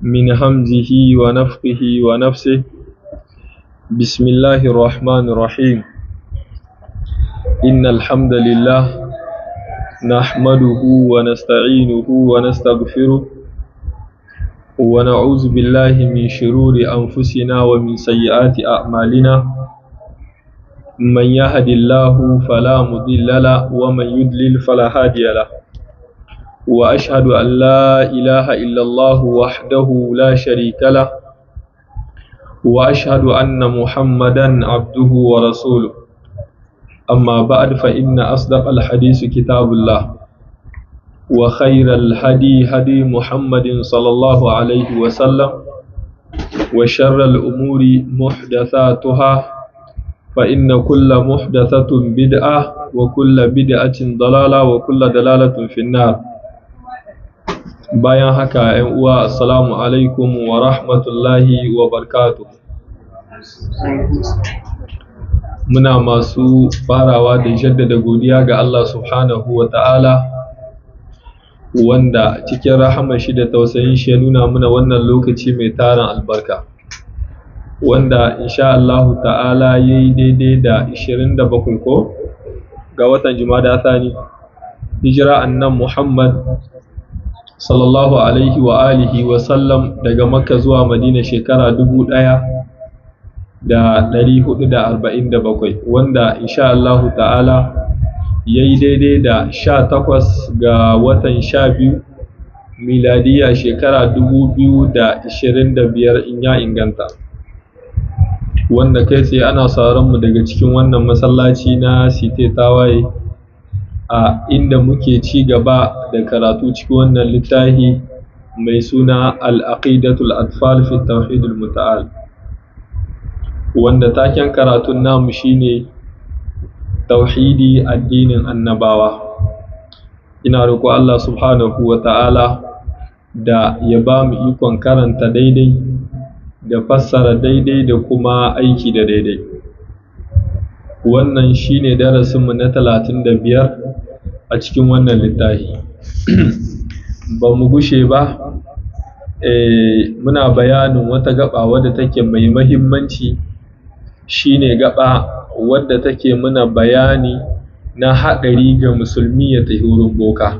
من همزه ونفخه ونفسه. بسم الله الرحمن الرحيم. إن الحمد لله نحمده ونستعينه ونستغفره ونعوذ بالله من شرور أنفسنا ومن سيئات أعمالنا. من يهد الله فلا مضل له ومن يضلل فلا هادي له. وأشهد أن لا إله إلا الله وحده لا شريك له وأشهد أن محمدا عبده ورسوله. أما بعد فإن أصدق الحديث كتاب الله وخير الهدي هدي محمد صلى الله عليه وسلم وشر الأمور محدثاتها فإن كل محدثة بدعة وكل بدعة ضلالة وكل ضلالة في النار. Bayan haka ‘yan uwa, assalamu alaikum wa rahmatullahi wa barakatuh. Muna masu farawa da jaddada godiya ga Allah subhanahu wa ta'ala, wanda cikin rahama shi da tausayin shi ya nuna muna wannan lokaci mai tarin albarka, wanda insha Allah ta'ala ya yi daidai da 27 ko ga watan Jumada Thani, hijira annan Muhammad sallallahu alaihi wa alihi wa sallam daga Makka zuwa Madina shekara 1447, wanda insha Allah ta'ala yayi daidai da 18 ga watan 12 miladiya shekara 2025 in ya inganta, wanda kai tsaye ana sauran mu daga cikin wannan masallaci na Site Tawaye, a inda muke ci gaba da karatu cikin wannan littafi mai suna al-aqidatul atfal fi tawhidul muta'al, wanda taken karatun namu shine tauhidi addinin annabawa. Ina roƙo Allah subhanahu wa ta'ala da ya ba mu ikon karanta daidai da fassara daidai da kuma aiki da daidai. Wannan shine darasinmu na 35 a cikin wannan littafi. Ba mu gushe ba, muna bayanin wata gaba wadda take mai mahimmanci, shine gaba wadda take muna bayani na haɗari ga musulmi ya tafi wurin boka.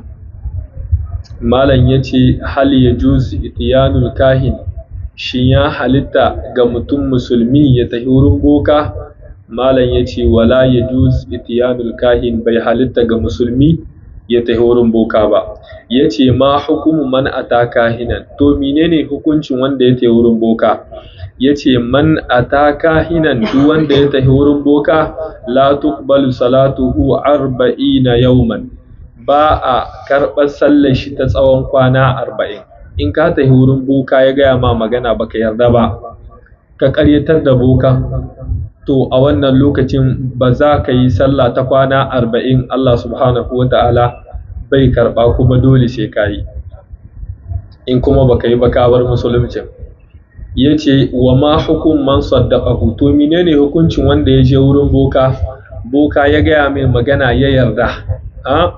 Malam ya ce, hal ya juz itiyanul kahin, shi ya halitta ga mutum musulmi ya tafi wurin boka? Malam ya ce, wala ya juz itiyanul kahin, bai halitta ga musulmi ya tafi wurin boka ba. Ya ce, ma hukumu man ata kahinan, to menene hukuncin wanda ya tafi wurin boka? Ya ce, man ata kahinan, duk wanda ya tafi wurin boka, la tuqbalu salatuhu 40 yawman, ba a karɓar sallar shi ta tsawon kwana 40. In ka tafi wurin boka ya gaya ma magana baka yarda ba, ka ƙaryatar da boka, to a wannan lokacin ba za ka yi sallah ta kwana 40, Allah subhanahu wa ta'ala bai karɓa, kuma dole sai ka yi. In kuma baka yi ba ka bar musuluncin. Ya ce, wa ma hukum man saddaqahu, to menene hukuncin wanda ya je wurin boka, boka ya gaya mai magana ya yarda,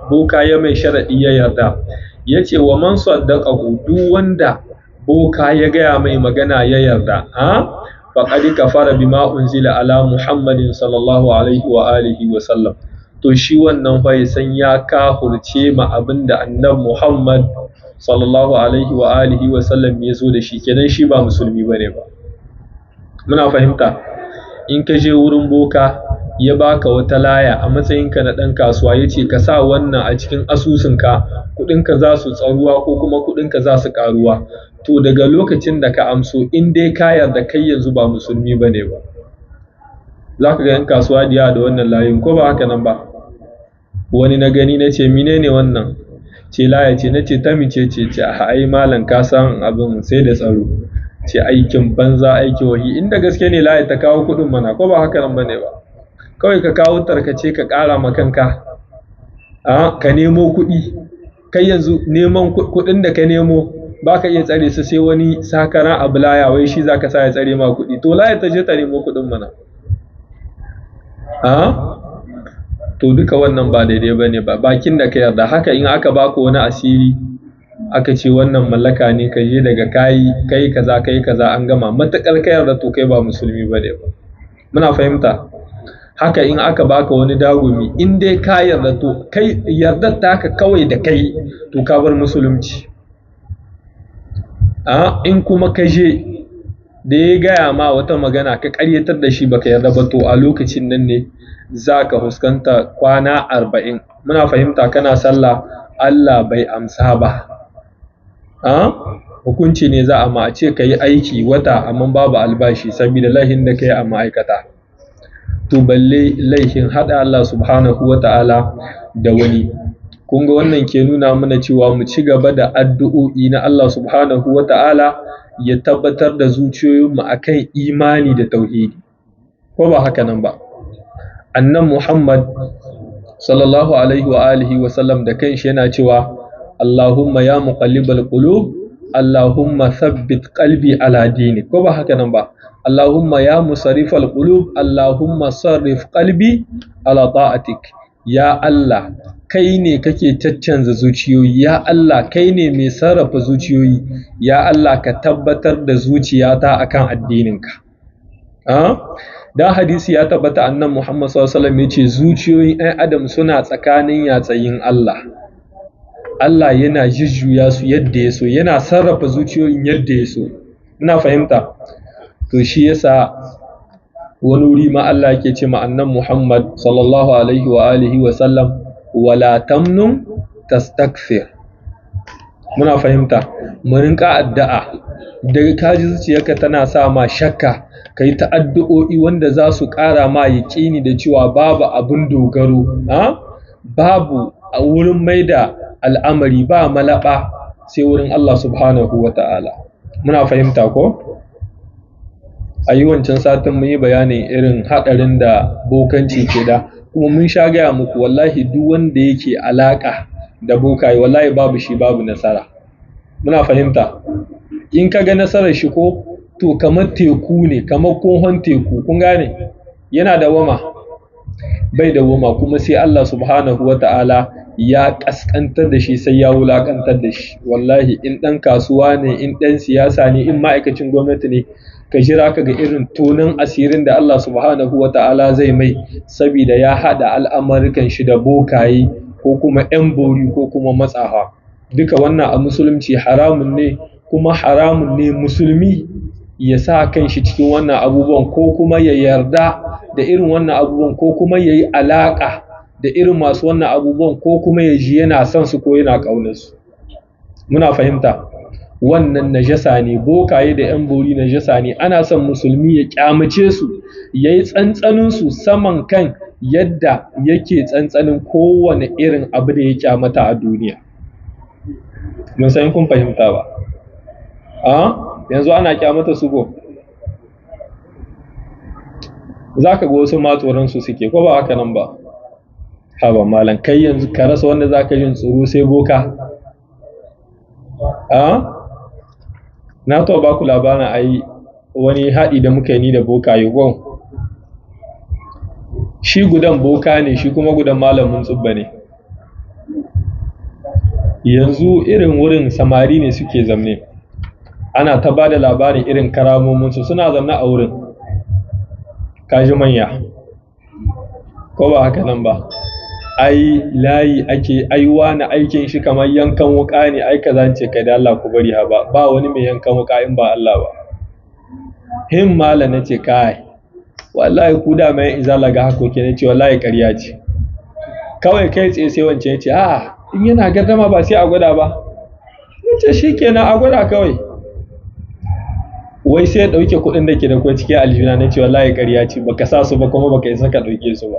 boka ya mai sharaɗi ya yarda. Ya ce, wa man saddaqahu, duk wanda boka ya gaya mai magana ya yarda, faqad kafara bima unzila ala Muhammadin sallallahu alaihi wa alihi wa sallam, to shi wannan fa san ya kafurce ma abinda annabi Muhammad sallallahu alaihi wa alihi wa sallam ya zo da shi, kenan shi ba musulmi bane ba. Muna fahimta? In ka je wurin boka ya baka wata laya a matsayinka na ɗan kasuwa, ya ce ka sa wannan a cikin asusunka, kuɗinka za su tsaruwa ko kuma kuɗinka za su ƙaruwa, to daga lokacin da ka amso, in dai ka yarda kai yanzu ba musulmi ba ne ba. Za ka ga ‘yan kasuwa da wannan layin, ko ba haka nan ba? Wani na gani na ce, menene wannan? Ce laya ce. Na ce, ta mice ce? Ce, ai malam ka san abin sai da tsaro. Ce, aikin banza, aikin wahi. Inda gaske ne laya ta kawo kuɗin mana, ko ba haka nan ba ne ba? Kawai ka kawo tarkace ka ƙara ma kanka, ka nemo kuɗi. Kai yanzu neman kuɗin da ka nemo ba ka iya tsare su, sai wani sakara abu laya wai shi za ka sa ya tsare ma kuɗi. To laya ta je ta nemo kuɗin mana. To duka wannan ba daidai ba ne ba, bakin da ka yarda. Haka in aka baka wani asiri aka ce wannan mallaka ne ka je daga kai kaza an gama, matakar ka yarda to kai ba musulmi bane ba. Muna fahimta. Haka in aka baka wani dagumi, in dai ka yarda to kai yardar taka kawai da kai to ka bar musulunci. In kuma ka je da ya gaya ma wata magana ka ƙaryatar da shi baka yarda ba, to a lokacin nan ne za ka fuskanta kwana 40. Muna fahimta, kana sallah Allah bai amsa ba. Hukunci ne za a ma a ce ka yi aiki wata amma babu albashi saboda laihin da ka yi a ma'aikata. To balle laihin haɗa Allah subhanahu wa ta'ala da wani. Kun ga wannan ke nuna mana cewa mu ci gaba da addu'o'i na Allah subhanahu wa ta'ala ya tabbatar da zuciyoyinmu akan imani da tauhidi. Ko ba haka nan ba? Annan Muhammad sallallahu alaihi wa alihi wa sallam da kanshi yana cewa Allahumma ya muqallibal qulub Allahumma thabbit qalbi ala dinik. Ko ba haka nan ba? Allahumma ya musarrifal qulub Allahumma sarrif qalbi ala ta'atik. Ya Allah, kai ne kake caccanza zuciyoyi, ya Allah kai ne mai sarrafa zuciyoyi, ya Allah ka tabbatar da zuciyata akan addininka. Da hadisi ya tabbata annan Muhammad sallallahu alaihi wasallam yace zuciyoyin ɗan adam suna tsakanin yatsayin Allah. Allah yana jujjuya su yadda ya so, yana sarrafa zuciyoyin yadda ya so. Ina fahimta. To shi yasa wani wuri ma Allah yake ce ma annan Muhammad sallallahu alaihi wa alihi wa sallam wala tamnun tastakthir. Muna fahimta. Mu rinka addu'a daga kaji zuciyarka tana sa ma shakka, kai ta addu'o'i wanda za su ƙara ma yaƙini da cewa babu abin dogaro, babu a wurin maida al'amari, ba malaba sai wurin Allah subhanahu wa ta'ala. Muna fahimta ko? A yi wancan satin mun yi bayanin irin haɗarin da bokanci ke da, kuma mun sha gaya muku wallahi duk wanda yake alaƙa da bokaye wallahi babu shi babu nasara. Muna fahimta. In ka ga nasarar shi ko to kamar teku ne, kamar kohon teku, kun gane? Yana da wama, bai da wama, kuma sai Allah subhanahu wa ta'ala ya ƙasƙantar da shi, sai ya wulaƙantar da shi. Wallahi in ɗan kasuwa ne, in ɗan siyasa ne, in ma'aikacin gwamnati ne, ka jira ka ga irin tonin asirin da Allah subhanahu wa ta'ala zai mai, saboda ya haɗa al'amarikan shi da bokaye ko kuma ‘yan bori ko kuma matsafa. Duka wannan a musulunci haramun ne, kuma haramun ne musulmi ya sa kan shi cikin wannan abubuwan ko kuma ya yarda da irin wannan abubuwan ko kuma ya yi alaƙa da irin masu wannan abubuwan ko kuma ya ji yana son su ko yana ƙaunarsu. Muna fahimta. Wannan najasa ne, bokaye da ‘yan bori najasa ne, ana son musulmi ya kyamace su, ya yi tsantsaninsu saman kan yadda yake tsantsanin kowane irin abu da ya kyamata a duniya. Mun san kun fahimta ba? Yanzu ana kyamata su ko? Za ka ga wasu matsoransu suke, ko ba haka nan ba? Haba malam, kai yanzu ka rasa wanda za ka jin tsoro sai boka? Na taɓa ba ku labarin ai wani haɗi da muka yi ni da boka yugon. Shi gudan boka ne, shi kuma gudan malamin tsubba ne. Yanzu irin wurin samari ne suke zamne, ana ta ba da labarin irin karamominsu, suna zamne a wurin kaji manya, ko ba haka nan ba? Ai layi ake, ai wani aikin shi kamar yankan wuka ne, ai kaza ce kai da Allah ku bari ha ba wani mai yankan wuka in ba Allah ba. Him mala na ce kai wallahi ku da mai izala ga hakoki ne ce wallahi ƙarya ce. Kawai kai tsaye sai wancan ya ce a'a in yana gardama ba sai a gwada ba. Nace shikenan a gwada kawai. Wai sai ya dauke kuɗin da ke da kai cikin aljuna, na ce wallahi ƙarya ce, baka sa su ba kuma baka isa ka dauke su ba.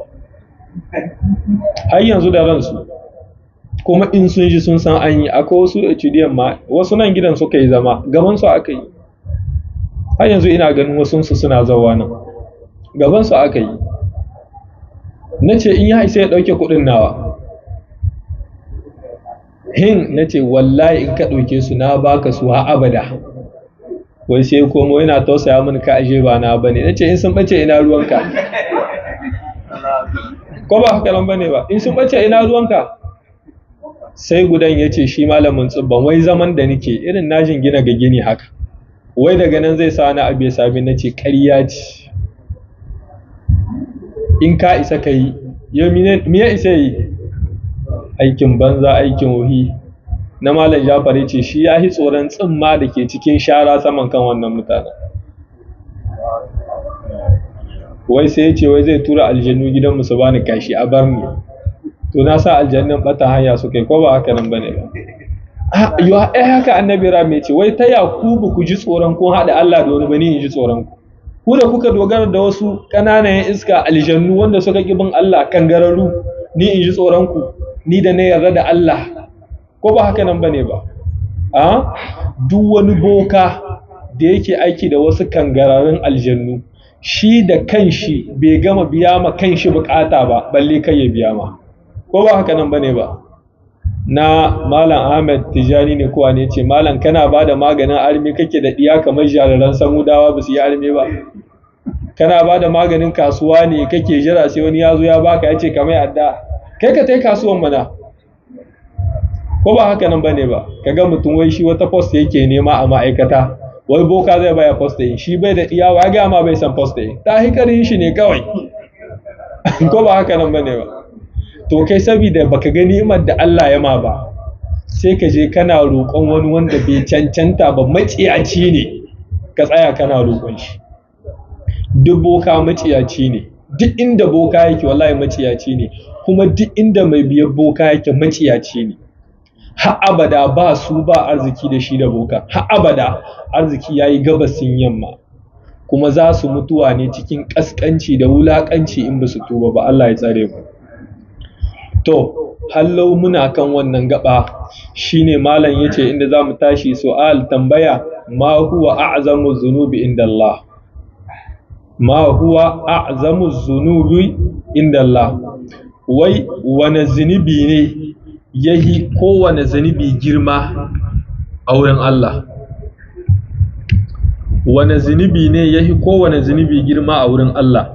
Har yanzu da ransu, kuma in sun ji sun san an yi. Akwai wasu HDM ma, wasu nan gidan suka yi zama gaban su aka yi. Har yanzu ina ganin wasu su suna zawa nan gaban su aka yi. Nace in ya isa ya dauke kuɗin nawa. Nace wallahi in ka dauke su na baka su har abada. Wai sai komo yana tausaya mini ka aje ba na bane. Nace in sun bace ina ruwanka? Ko ba haka nan bane ba? In sun bace ina ruwanka? sai gudan ya ce shi malamin tsibban wai zaman da nake irin najin gina ga gini haka wai daga nan zai sa na abu ya sami na ce ƙarya ce in ka isa ka yi yau miya isa yi aikin banza aikin wuhi na malam Jafar ya ce shi ya yi tsoron tsimma da ke cikin shara saman kan wannan mutanen wai sai ya ce wai zai tura aljannu gidanmu su bani kashi a bar ni to na sa aljannan bata hanya su kai ko ba haka nan bane ba haka annabi ram ya ce wai ta yakubu ku ji tsoron kun haɗa Allah da wani bane in ji tsoron ku da kuka dogara da wasu ƙananan iska aljannu wanda suka ƙi bin Allah kangararru ni in ji tsoron ku ni da na yarda da Allah ko ba haka nan bane ba duk wani boka da yake aiki da wasu kangararrun aljannu shi da kanshi bai gama biya ma kanshi bukata ba balle kai ya biya ma ko ba haka nan bane ba na malam Ahmed Tijani ne kowa ne ce malam kana bada maganin armi kake da diya kamar jariran samudawa ba su yi armi ba kana bada maganin kasuwa ne kake jira sai wani yazo ya baka yace kamar adda kai ka tai kasuwan mana ko ba haka nan bane ba kaga mutum wai shi wata post yake nema a ma'aikata wai boka zai baya post din shi bai da diya wa ga ma bai san post din ta hikarin shi ne kawai ko ba haka nan bane ba to kai saboda baka ga ni'imar da Allah ya ma ba sai ka je kana roƙon wani wanda bai cancanta ba maciyaci ne ka tsaya kana roƙon shi duk boka maciyaci ne duk inda boka yake wallahi maciyaci ne kuma duk inda mai biyar boka yake maciyaci ne har abada ba su ba arziki da shi da boka har abada arziki yayi gabasin yamma kuma za su mutuwa ne cikin kaskanci da wulakanci in ba su tuba ba Allah ya tsare mu to hallau muna kan wannan gaba shine malam yace inda zamu tashi su'al tambaya ma huwa a'zamu dhunubi inda Allah ma huwa a'zamu dhunubi inda Allah wai wani zunubi ne yahi kowane zunubi girma a wurin Allah wani zunubi ne yahi kowane zunubi girma a wurin Allah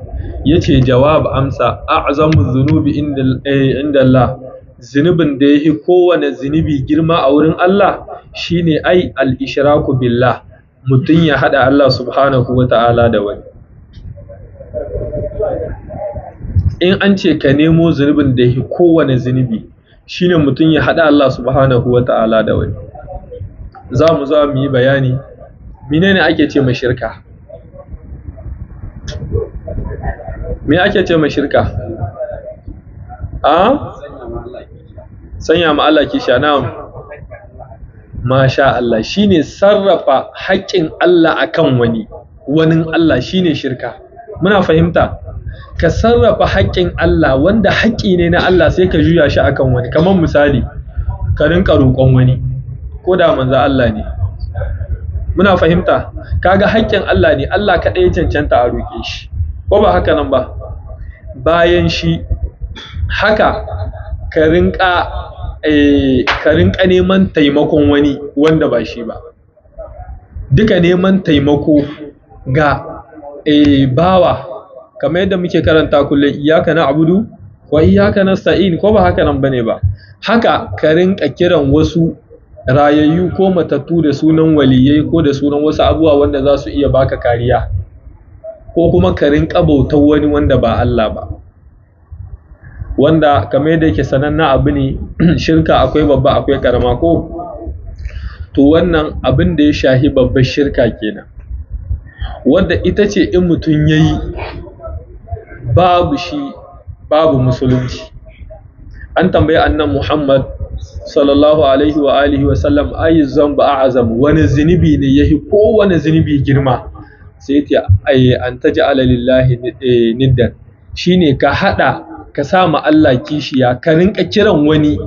yace jawab amsa a'zamu dhunubi inda Allah zunubin da yahi kowane zunubi girma a wurin Allah shine ai al-ishraku billah mutun ya hada Allah subhanahu wata'ala da wani in an ce ka nemo zunubin da yahi kowane zunubi shine mutun ya hada Allah subhanahu wata'ala da wani za mu yi bayani menene ake ce mai shirka me ake ce mai shirka sanya ma Allah kisha na'am masha Allah shine sarrafa haƙƙin Allah akan wani Allah shine shirka muna fahimta ka sarrafa haƙƙin Allah wanda haƙƙi ne na Allah sai ka juya shi akan wani kamar misali ka rinka roƙon wani ko da manzo Allah ne muna fahimta kaga haƙƙin Allah ne Allah kaɗai ya cancanta a roƙe shi ko ba haka nan ba bayan shi haka ka rinka neman taimakon wani wanda ba shi ba duka neman taimako ga bawa kamar yadda muke karanta kullum iyyaka na'budu wa iyyaka nasta'in ko ba haka nan bane ba haka ka rinka kiran wasu rayayyu ko matattu da sunan waliyai ko da sunan wasu abubuwa wanda za su iya baka kariya ko kuma ka rinka bautar wani wanda ba Allah ba wanda kamar yadda yake sananna abu ne shirka akwai babba akwai karama ko to wannan abin da ya shahi babbar shirka kenan wanda ita ce in mutum yayi babu babu musulunci an tambayi annan Muhammad sallallahu alaihi wa alihi wa sallam ayi zamba a'zam wani zunubi ne yahi kowane zunubi girma sai ta an taj'ala lillahi niddan shine ka hada ka sa ma Allah kishiya ka rinka kiran wani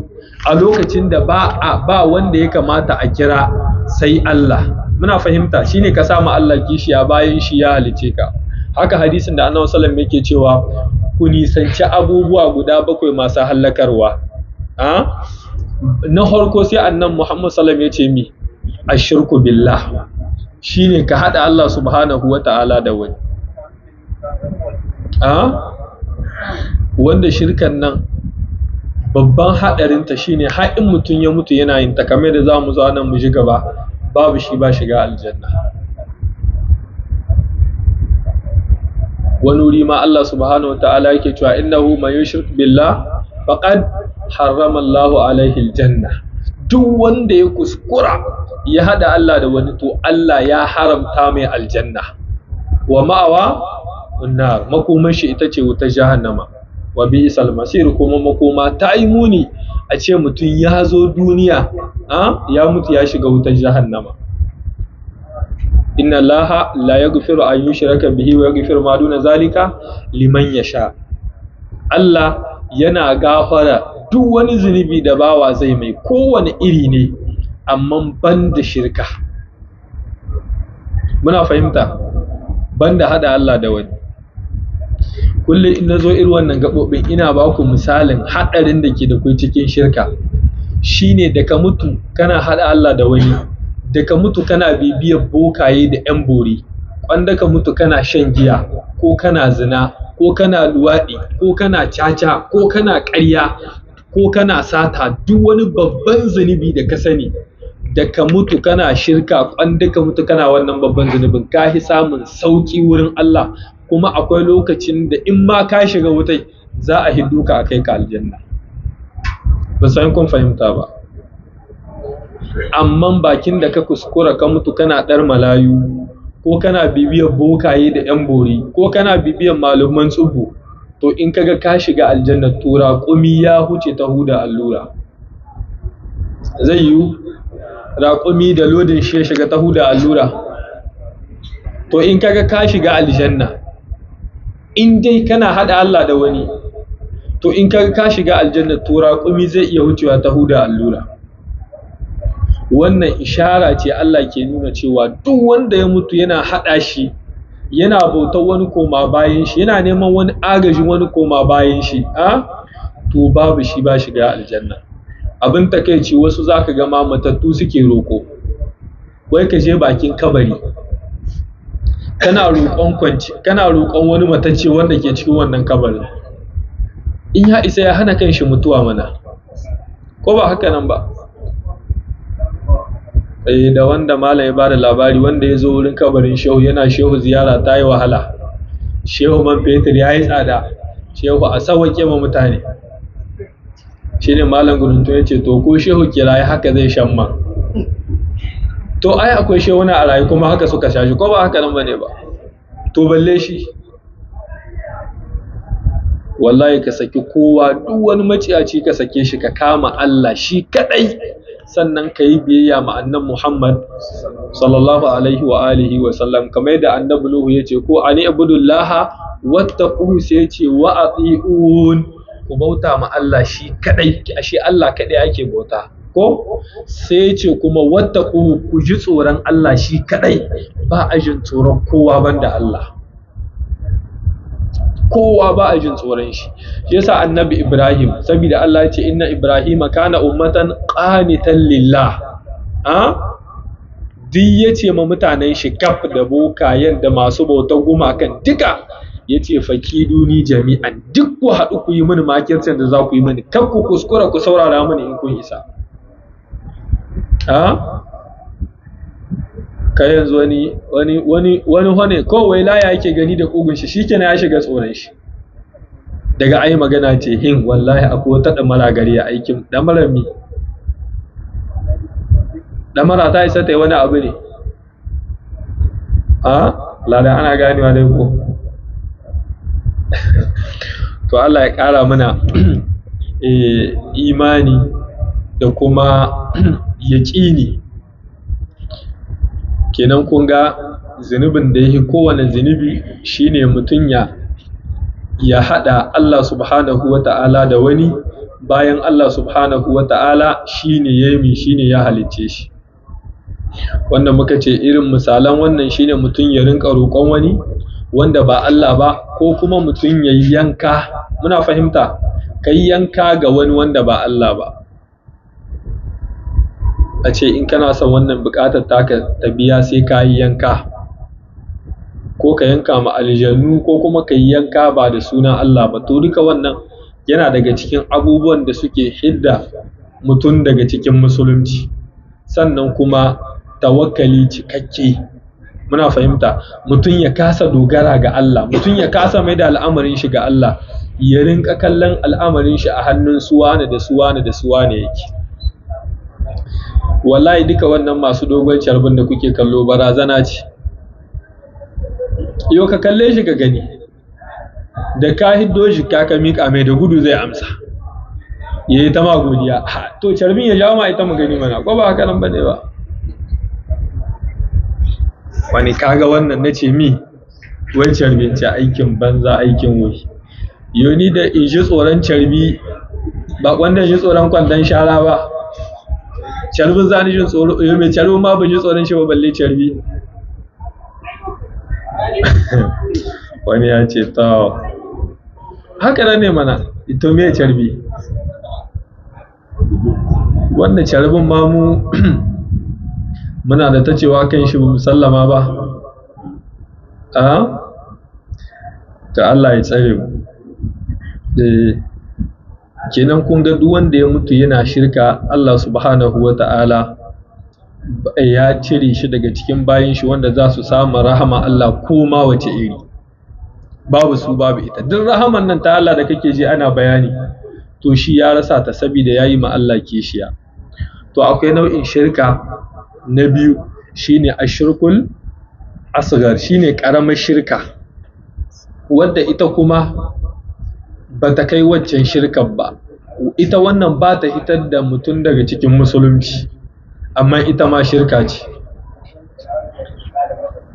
a lokacin da ba wanda ya kamata a kira sai Allah muna fahimta shine ka sa ma Allah kishiya bayan shi ya halice ka haka hadisin da Annabi sallallahu alaihi wasallam yake cewa ku nisanci abubuwa guda 7 masu hallakarwa na farko sai Annabi Muhammad sallallahu alaihi wasallam ya ce mi ashirku billah shine ka hada Allah subhanahu wata'ala da wani wanda shirkan nan babban haɗarinta shine har in mutum ya mutu yana yin ta, kamar da za mu zo nan mu ji gaba, babu shi ba shiga aljanna. wani wuri ma Allah subhanahu wataala yake cewa innahu man yushrik billah faqad harrama Allahu alaihi aljanna. Duk wanda ya kuskura ya hada Allah da wani, to Allah ya haramta mai aljanna. Wa ma'awa annar, makoman shi ita ce wutar jahannama. Wa bi'sal masir, kuma makoma ta yi muni a ce mutum ya zo duniya ya mutu ya shiga wutar jahannama. Inna Allaha la yaghfiru an yushraka bihi wa yaghfiru ma duna zalika liman yasha. Allah yana gafara duk wani zunubi da bawa zai mai, kowane iri ne, amma banda shirka. Muna fahimta? Banda hada Allah da wani. Kullum in nazo irin wannan gabobin ina ba ku misalin hadarin da ke da kai cikin shirka. Shine da ka mutu kana hada Allah da wani, da ka mutu kana bibiyar bokaye da yan bori, kwanda ka mutu kana shan giya ko kana zina ko kana luwaɗi ko kana caca ko kana ƙarya ko kana sata, duk wani babban zunubi da ka sani, da ka mutu kana shirka, kwanda ka mutu kana wannan babban zunubin, ka fi samun sauki wurin Allah. Kuma akwai lokacin da in ma ka shiga wutai za a hiddu ka a kai ka aljanna. Ba san kun fahimta ba. Amma bakin da ka kuskura ka mutu kana ɗar malayu ko kana bibiyar bokaye da yan bori ko kana bibiyar malaman tsubu, to in kaga ka shiga aljanna, to raƙumi ya huce ta huda allura. Zai yiwu raƙumi da lodin shi ya shiga ta huda allura? To in kaga ka shiga aljanna, in dai kana hada Allah da wani, to in kaga ka shiga aljanna, to raƙumi zai iya wucewa ta huda allura. Wannan ishara ce Allah ke nuna cewa duk wanda ya mutu yana hada shi, yana bautar wani koma bayan shi, yana neman wani agajin wani koma bayan shi, to babu shi ba shiga aljanna. Abin takeici, wasu zaka ga ma matattu suke roko. Wai ka je bakin kabari kana roƙon wani matacce wanda ke cikin wannan kabarin, in ya isa ya hana kanshi mutuwa mana, ko ba haka nan ba? Da wanda malam ya bada labari, wanda ya zo wurin kabarin shehu, yana shehu ziyara ta yi wahala, shehu man fetur ya yi tsada, shehu a sauwaƙe ma mutane. Shi ne malam gudunto ya ce, to ko shehu ke raye haka zai shan man. To ai akwai shehuna a rayu kuma haka suka sha shi, ko ba haka nan bane ba? To balle shi. Wallahi ka saki kowa, duk wani maciyaci ka sake shi, ka kama Allah shi kadai, sannan ka yi biyayya ma annabi Muhammad sallallahu alaihi wa alihi wa sallam, kamar yadda annabi Nuhu ya ce, ko ani ibudullaha wattaquhu, sai ya ce wa ati'un, ku bauta ma Allah shi kadai. Ashe Allah kadai ake bauta, ko sai ce kuma wattaqu, ku ji tsoron Allah shi kadai, ba a jin tsoron kowa banda Allah. Kowa ba a jin tsoron shi. Shi yasa annabi Ibrahim, saboda Allah ya ce inna Ibrahima kana ummatan qanitan lillah, duk ya ce ma mutanen shi kaf da bokayen da masu bautar gumakan duka, ya ce fakiduni jami'an, duk ku haɗu ku yi mini makircin da za ku yi mini, kar ku kuskura ku saurara mini in kun isa. Kai yanzu wani kowai laya yake gani da kugun shi, shikenan ya shiga tsoron shi. Daga ai magana ce, wallahi akwai wata damara gari a aikin damarar mi. Damara ta isa ta yi wani abu ne? Lada ana ganewa dai ko? To Allah ya ƙara mana imani da kuma yaƙini. Kenan kun ga zunubin da yake kowane zunubi shine mutum ya haɗa Allah subhanahu wa ta'ala da wani, bayan Allah subhanahu wa ta'ala shine ya halicce shi. Wanda muka ce irin misalan wannan shine mutum ya rinka roƙon wani wanda ba Allah ba, ko kuma mutum ya yi yanka. Muna fahimta? Ka yi yanka ga wani wanda ba Allah ba, a ce in kana son wannan buƙatar taka ta biya sai ka yi yanka, ko ka yanka ma aljannu, ko kuma ka yi yanka ba da sunan Allah ba. To duka wannan yana daga cikin abubuwan da suke hidda mutum daga cikin musulunci. Sannan kuma tawakkali cikakke, muna fahimta, mutum ya kasa dogara ga Allah, mutum ya kasa mai da al'amarin shi ga Allah, ya rinka kallon al'amarin shi a hannun suwane da suwane da suwane yake. Wallahi duka wannan masu dogon carbin da kuke kallo barazana ce. Yau ka kalle shi ka gani, da ka hiddo shi ka miƙa mai da gudu zai amsa, ya yi ta ma godiya. To carbin ya jawo ma ita mu gani mana, ko ba haka nan ba ne ba? Wani kaga wannan na ce mi, wai carbin ce aikin banza aikin wuri. Yau ni da in ji tsoron carbi ba wanda ji tsoron kwandon shara ba. Carbin za ni jin tsoro, yau mai carbin ma ban ji tsoron shi ba balle carbi. Wani ya ce ta haka nan ne mana, ito me carbi. Wannan carbin ma mu muna da ta cewa kan shi ba musallama ba. Ta Allah ya tsare mu. Kenan kun ga duk wanda ya mutu yana shirka, Allah subhanahu wa ta'ala ya cire shi daga cikin bayin shi wanda za su samu rahama Allah ko ma wace iri. Babu su babu ita. Duk rahaman nan ta Allah da kake ji ana bayani, to shi ya rasa ta saboda yayi ma Allah kishiya. To akwai nau'in shirka na biyu, shine ashirkul asghar, shine karamar shirka wadda ita kuma ba ta kai waccan shirkar ba. Ita wannan ba ta hitar da mutum daga cikin musulunci, amma ita ma shirka ce.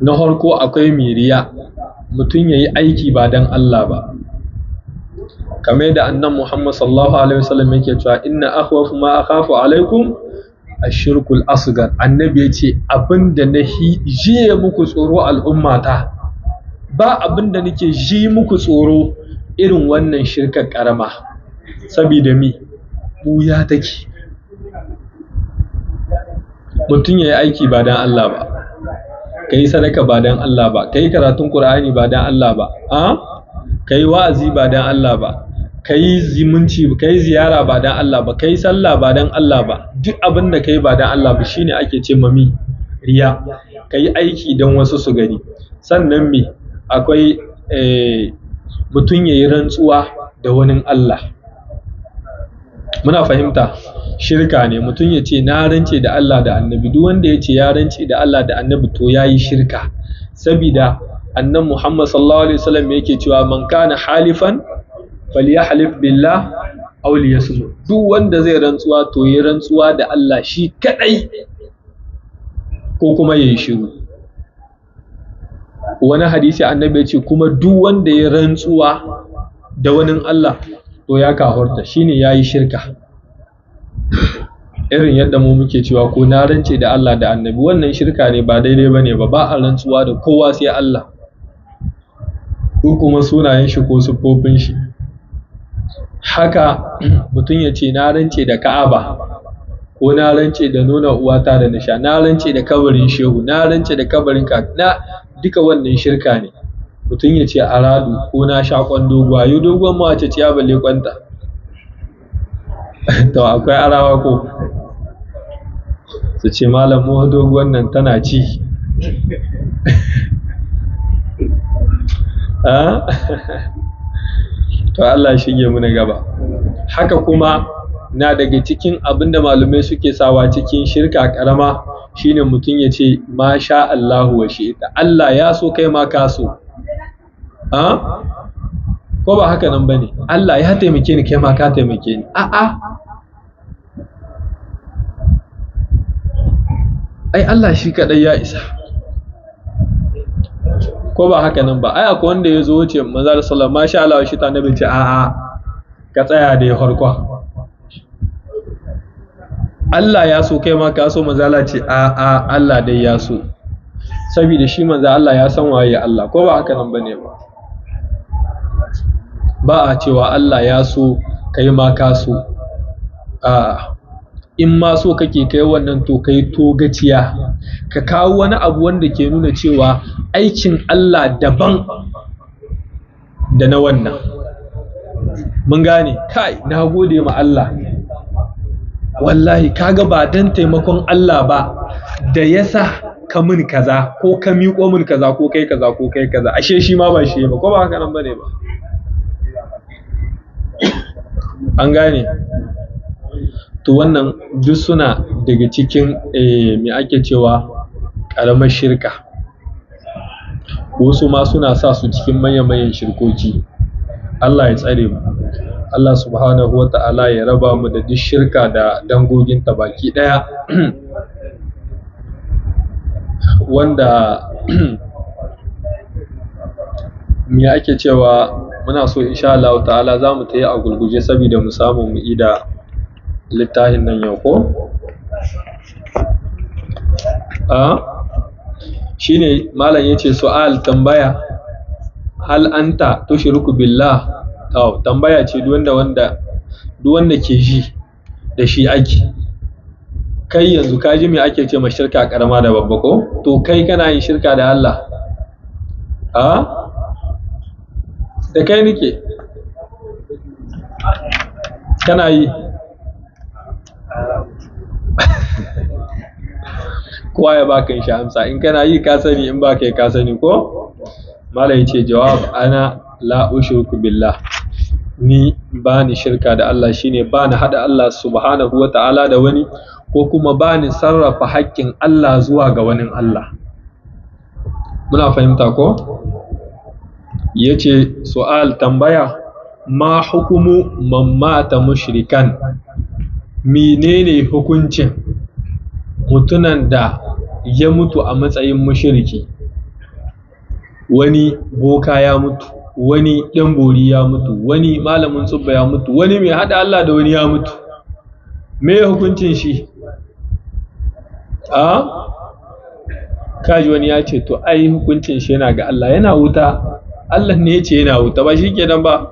Na farko akwai miriya, mutum ya yi aiki ba don Allah ba, kamar da annan Muhammad sallallahu alaihi wasallam yake cewa inna akhwafu ma akhafu alaikum ashirkul asghar. Annabi ya ce abinda na jiye muku tsoro al'ummata, ba abinda nake ji muku tsoro irin wannan shirkar karama. Sabida mi buya take. Mutum ya yi aiki ba don Allah ba, ka yi sadaka ba don Allah ba, ka yi karatun Qur'ani ba don Allah ba, ka yi wa'azi ba don Allah ba, ka yi zimunci, ka yi ziyara ba don Allah ba, ka yi sallah ba don Allah ba. Duk abin da ka yi ba don Allah ba shine ake ce mami riya. Ka yi aiki don wasu su gani. Sannan mi akwai mutum ya yi rantsuwa da wani Allah. Muna fahimta, shirka ne mutum ya ce na rance da Allah da annabi. Duk wanda ya ce ya rance da Allah da annabi to ya yi shirka, sabida annan Muhammad sallallahu alaihi wasallam yake cewa man kana halifan falyahlif billah aw liyasmut. Duk wanda zai rantsuwa to yi rantsuwa da Allah shi kadai ko kuma yayi shiru. Wani hadisi annabi ya ce kuma duk wanda ya rantsuwa da wani Allah to ya kahorta, shine yayi shirka. Irin yadda mu muke cewa ko na rance da Allah da annabi, wannan shirka ne, ba daidai bane ba. Ba a rantsuwa da kowa sai Allah, ko kuma sunayen shi ko siffofin shi. Haka mutum ya ce na rance da Ka'aba, ko na rance da nuna uwata da nisha, na rance da kabarin shehu, na rance da kabarin na, duka wannan shirka ne. Mutum ya ce aradu, ko na sha kwan doguwa. Yau doguwan ma wace ciya balle kwanta. To akwai arawa ko su ce malam mu doguwan nan tana ci. To Allah shige mu na gaba. Haka kuma na daga cikin abinda malamai suke sawa cikin shirka karama, shine mutum ya ce ma sha Allahu wa shi'ita, Allah ya so kai ma ka so. Ko ba haka nan bane? Allah ya taimake ni kai ma ka taimake ni. Ai Allah shi kadai ya isa. Ko ba haka nan ba? Ai akwai wanda ya zo wuce manzo sallallahu masha Allah shi ta nabi ce ka tsaya da ya farko. Allah ya so kai ma ka so, manzo Allah ce Allah dai ya so. Saboda shi manzo Allah ya san waye Allah. Ko ba haka nan bane ba? Ba a cewa Allah ya so kai ma ka so. In ma so kake kai wannan to kai togaciya, ka kawo wani abu wanda ke nuna cewa aikin Allah daban da na wannan. mun gane kai na gode ma Allah wallahi kaga ba dan taimakon Allah ba da yasa ka min kaza ko ka miƙo min kaza ko kai kaza ko kai kaza ashe shi ma ba shi ba ko ba haka nan bane ba an gane to wannan duk suna daga cikin me ake cewa ƙaramar shirka wasu ma suna sa su cikin manyan shirkoki Allah ya tsare mu Allah subhanahu wa ta'ala ya raba mu da duk shirka da dangoginta baki ɗaya wanda me ake cewa muna so insha Allah ta'ala za mu ta yi a gurguje saboda mu samu mu ida littafin nan yau ko? Shine malam yace su'al tambaya hal anta tushriku billah tambaya ce duk wanda ke ji da shi ake kai yanzu ka ji me ake ce ma shirka karama da babba ko to kai kana yin shirka da Allah da kai nake kana yi kowa ya baka shi amsa in kana yi ka sani in baka ka sani ko malai yace jawab ana la ushriku billah ni ba ni shirka da Allah shine ba ni hada Allah subhanahu wa ta'ala da wani ko kuma ba ni sarrafa haƙƙin Allah zuwa ga wani Allah muna fahimta ko yace su'al tambaya ma hukumu man mata mushrikan menene hukuncin mutunan da ya mutu a matsayin mushriki wani boka ya mutu wani ɗan bori ya mutu wani malamin tsubba ya mutu wani mai haɗa Allah da wani ya mutu me hukuncin shi kaji wani ya ce to ai hukuncin shi yana ga Allah yana wuta Allah ne ya ce yana wuta ba shi kenan ba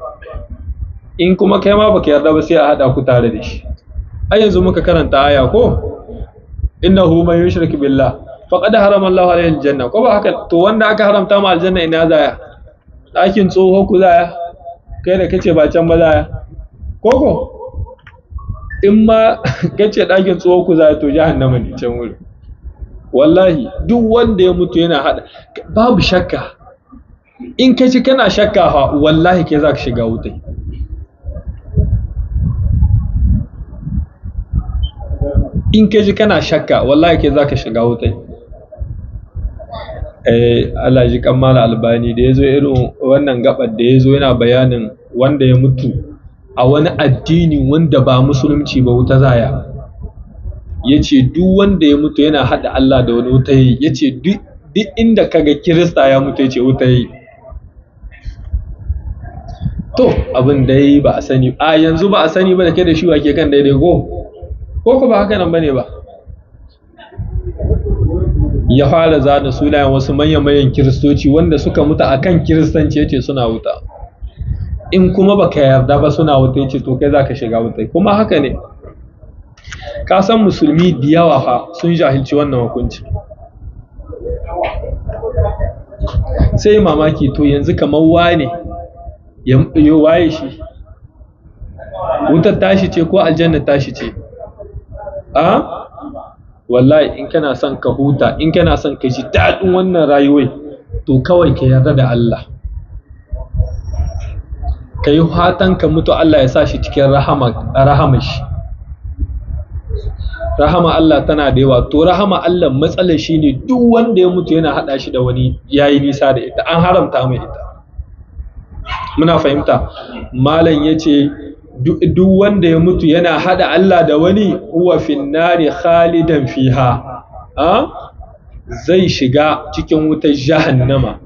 in kuma kai ma baka yarda ba sai a haɗa ku tare da shi ai yanzu muka karanta aya ko innahu man yushrik billah faqad harama Allahu alayhi aljanna ko ba haka to wanda aka haramta ma aljanna ina zaya ɗakin tsoho ku zaya kai da kace ba can ba zaya koko in ma kace ɗakin tsoho ku zaya to jahannama ne can wuri wallahi duk wanda ya mutu yana hada babu shakka in kace kana shakka fa wallahi kai zaka shiga wutai in kaji kana shakka wallahi kai zaka shiga wutai Allah ji kammala albani da yazo irin wannan gabar da yazo yana bayanin wanda ya mutu a wani addini wanda ba musulunci ba wuta zaya yace duk wanda ya mutu yana hada Allah da wani wuta yi yace duk inda kaga kirista ya mutu yace wuta yi to abin dai ba a sani yanzu ba a sani ba da kai da shi wake kan daidai ko ba haka nan bane ba ya fara zana sunayen wasu manyan kiristoci wanda suka mutu akan kiristanci yace suna wuta in kuma baka yarda ba suna wuta yace to kai zaka shiga wuta kuma haka ne ka san musulmi da yawa fa sun jahilci wannan hukunci sai mamaki to yanzu kamar wane ya waye shi wutar tashi ce ko aljanna tashi ce wallahi in kana son ka huta in kana son ka ji daɗin wannan rayuwar to kawai ka yarda da Allah ka yi fatan ka mutu Allah ya sa shi cikin rahama shi rahama Allah tana da yawa to rahama Allah matsalar shi ne duk wanda ya mutu yana haɗa shi da wani yayi nisa da ita an haramta mai ita muna fahimta malam yace duk wanda ya mutu yana hada Allah da wani huwa finnari khalidan fiha zai shiga cikin wutar jahannama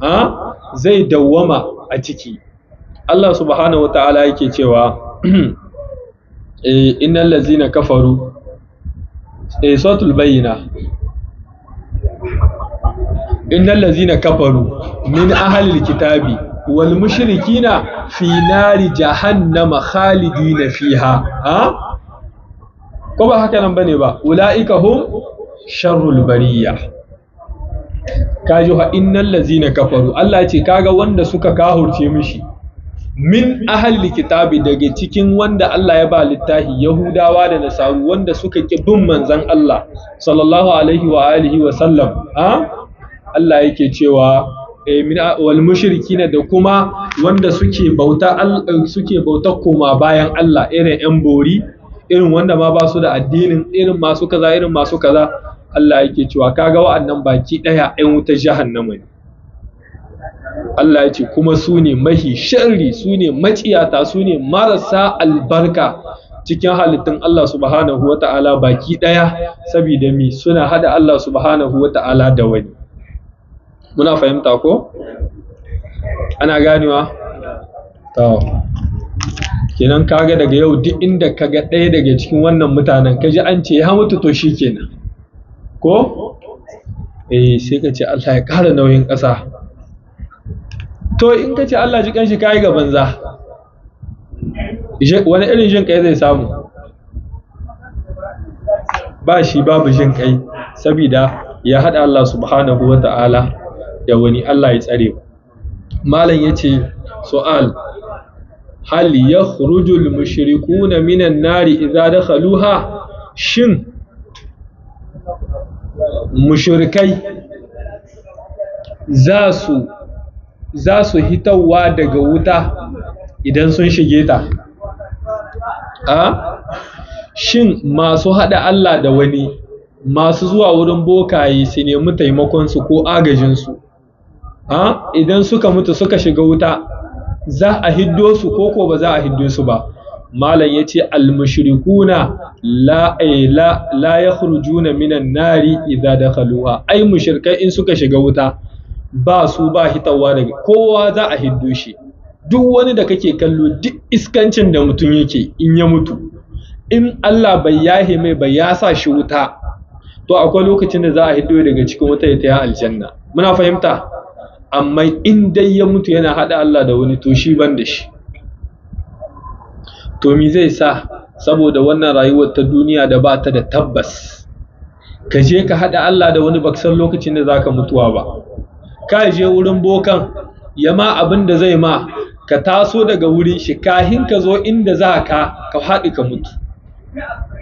zai dawwama a ciki Allah subhanahu wataala yake cewa innal ladzina kafaru suratul bayyina innal ladzina kafaru min ahlil kitabi wal mushrikina fi nari jahannama khalidina fiha ko ba haka nan bane ba ulaika hum sharrul bariyya kaji ha innal ladzina kafaru Allah ya ce kaga wanda suka kahurce mishi min ahli kitabi daga cikin wanda Allah ya ba littafi Yahudawa da Nasaru wanda suka ki bin manzon Allah sallallahu alaihi wa alihi wa sallam Allah yake cewa wal mushrikina da kuma wanda suke bauta koma bayan Allah irin yan bori irin wanda ma ba su da addinin irin masu kaza Allah yake cewa kaga wa'annan baki daya yan wuta jahannama ne Allah ya ce kuma su ne mahi sharri su ne maciyata su ne marasa albarka cikin halittun Allah subhanahu wa ta'ala baki daya saboda mi suna hada Allah subhanahu wa ta'ala da wani muna fahimta ko ana ganewa to kenan kaga daga yau duk inda kaga ɗaya daga cikin wannan mutanen kaji an ce ya mutu to shikenan ko sai ka ce Allah ya ƙara nauyin ƙasa to in ka ce Allah ji kanshi kai ga banza wani irin jin kai zai samu ba shi babu jin kai saboda ya hada Allah subhanahu wa ta'ala da wani Allah ya tsare malam yace su'al hal yakhrujul mushrikuna minan nari idza dakhaluha shin mushrikai za su hitawa daga wuta idan sun shige ta shin masu hada Allah da wani masu zuwa wurin bokaye su nemi taimakonsu ko agajinsu idan suka mutu suka shiga wuta za a hiddo su ko ba za a hiddo su ba malam yace al-mushrikuna la yakhrujuna minan nari idza dakhaluha ai mushrikai in suka shiga wuta ba su ba hitawa daga kowa za a hiddo shi duk wani da kake kallo duk iskancin da mutum yake in ya mutu in Allah bai yahe mai bai ya sa shi wuta to akwai lokacin da za a hiddo daga cikin wuta ya taya aljanna muna fahimta amma in dai ya mutu yana hada Allah da wani to shi ban da shi to me zai sa saboda wannan rayuwar ta duniya da ba ta da tabbas ka je ka hada Allah da wani baka san lokacin da zaka mutuwa ba ka je wurin bokan yama abin da zai ma ka taso daga wurin shi kahin ka zo inda za ka haɗi ka mutu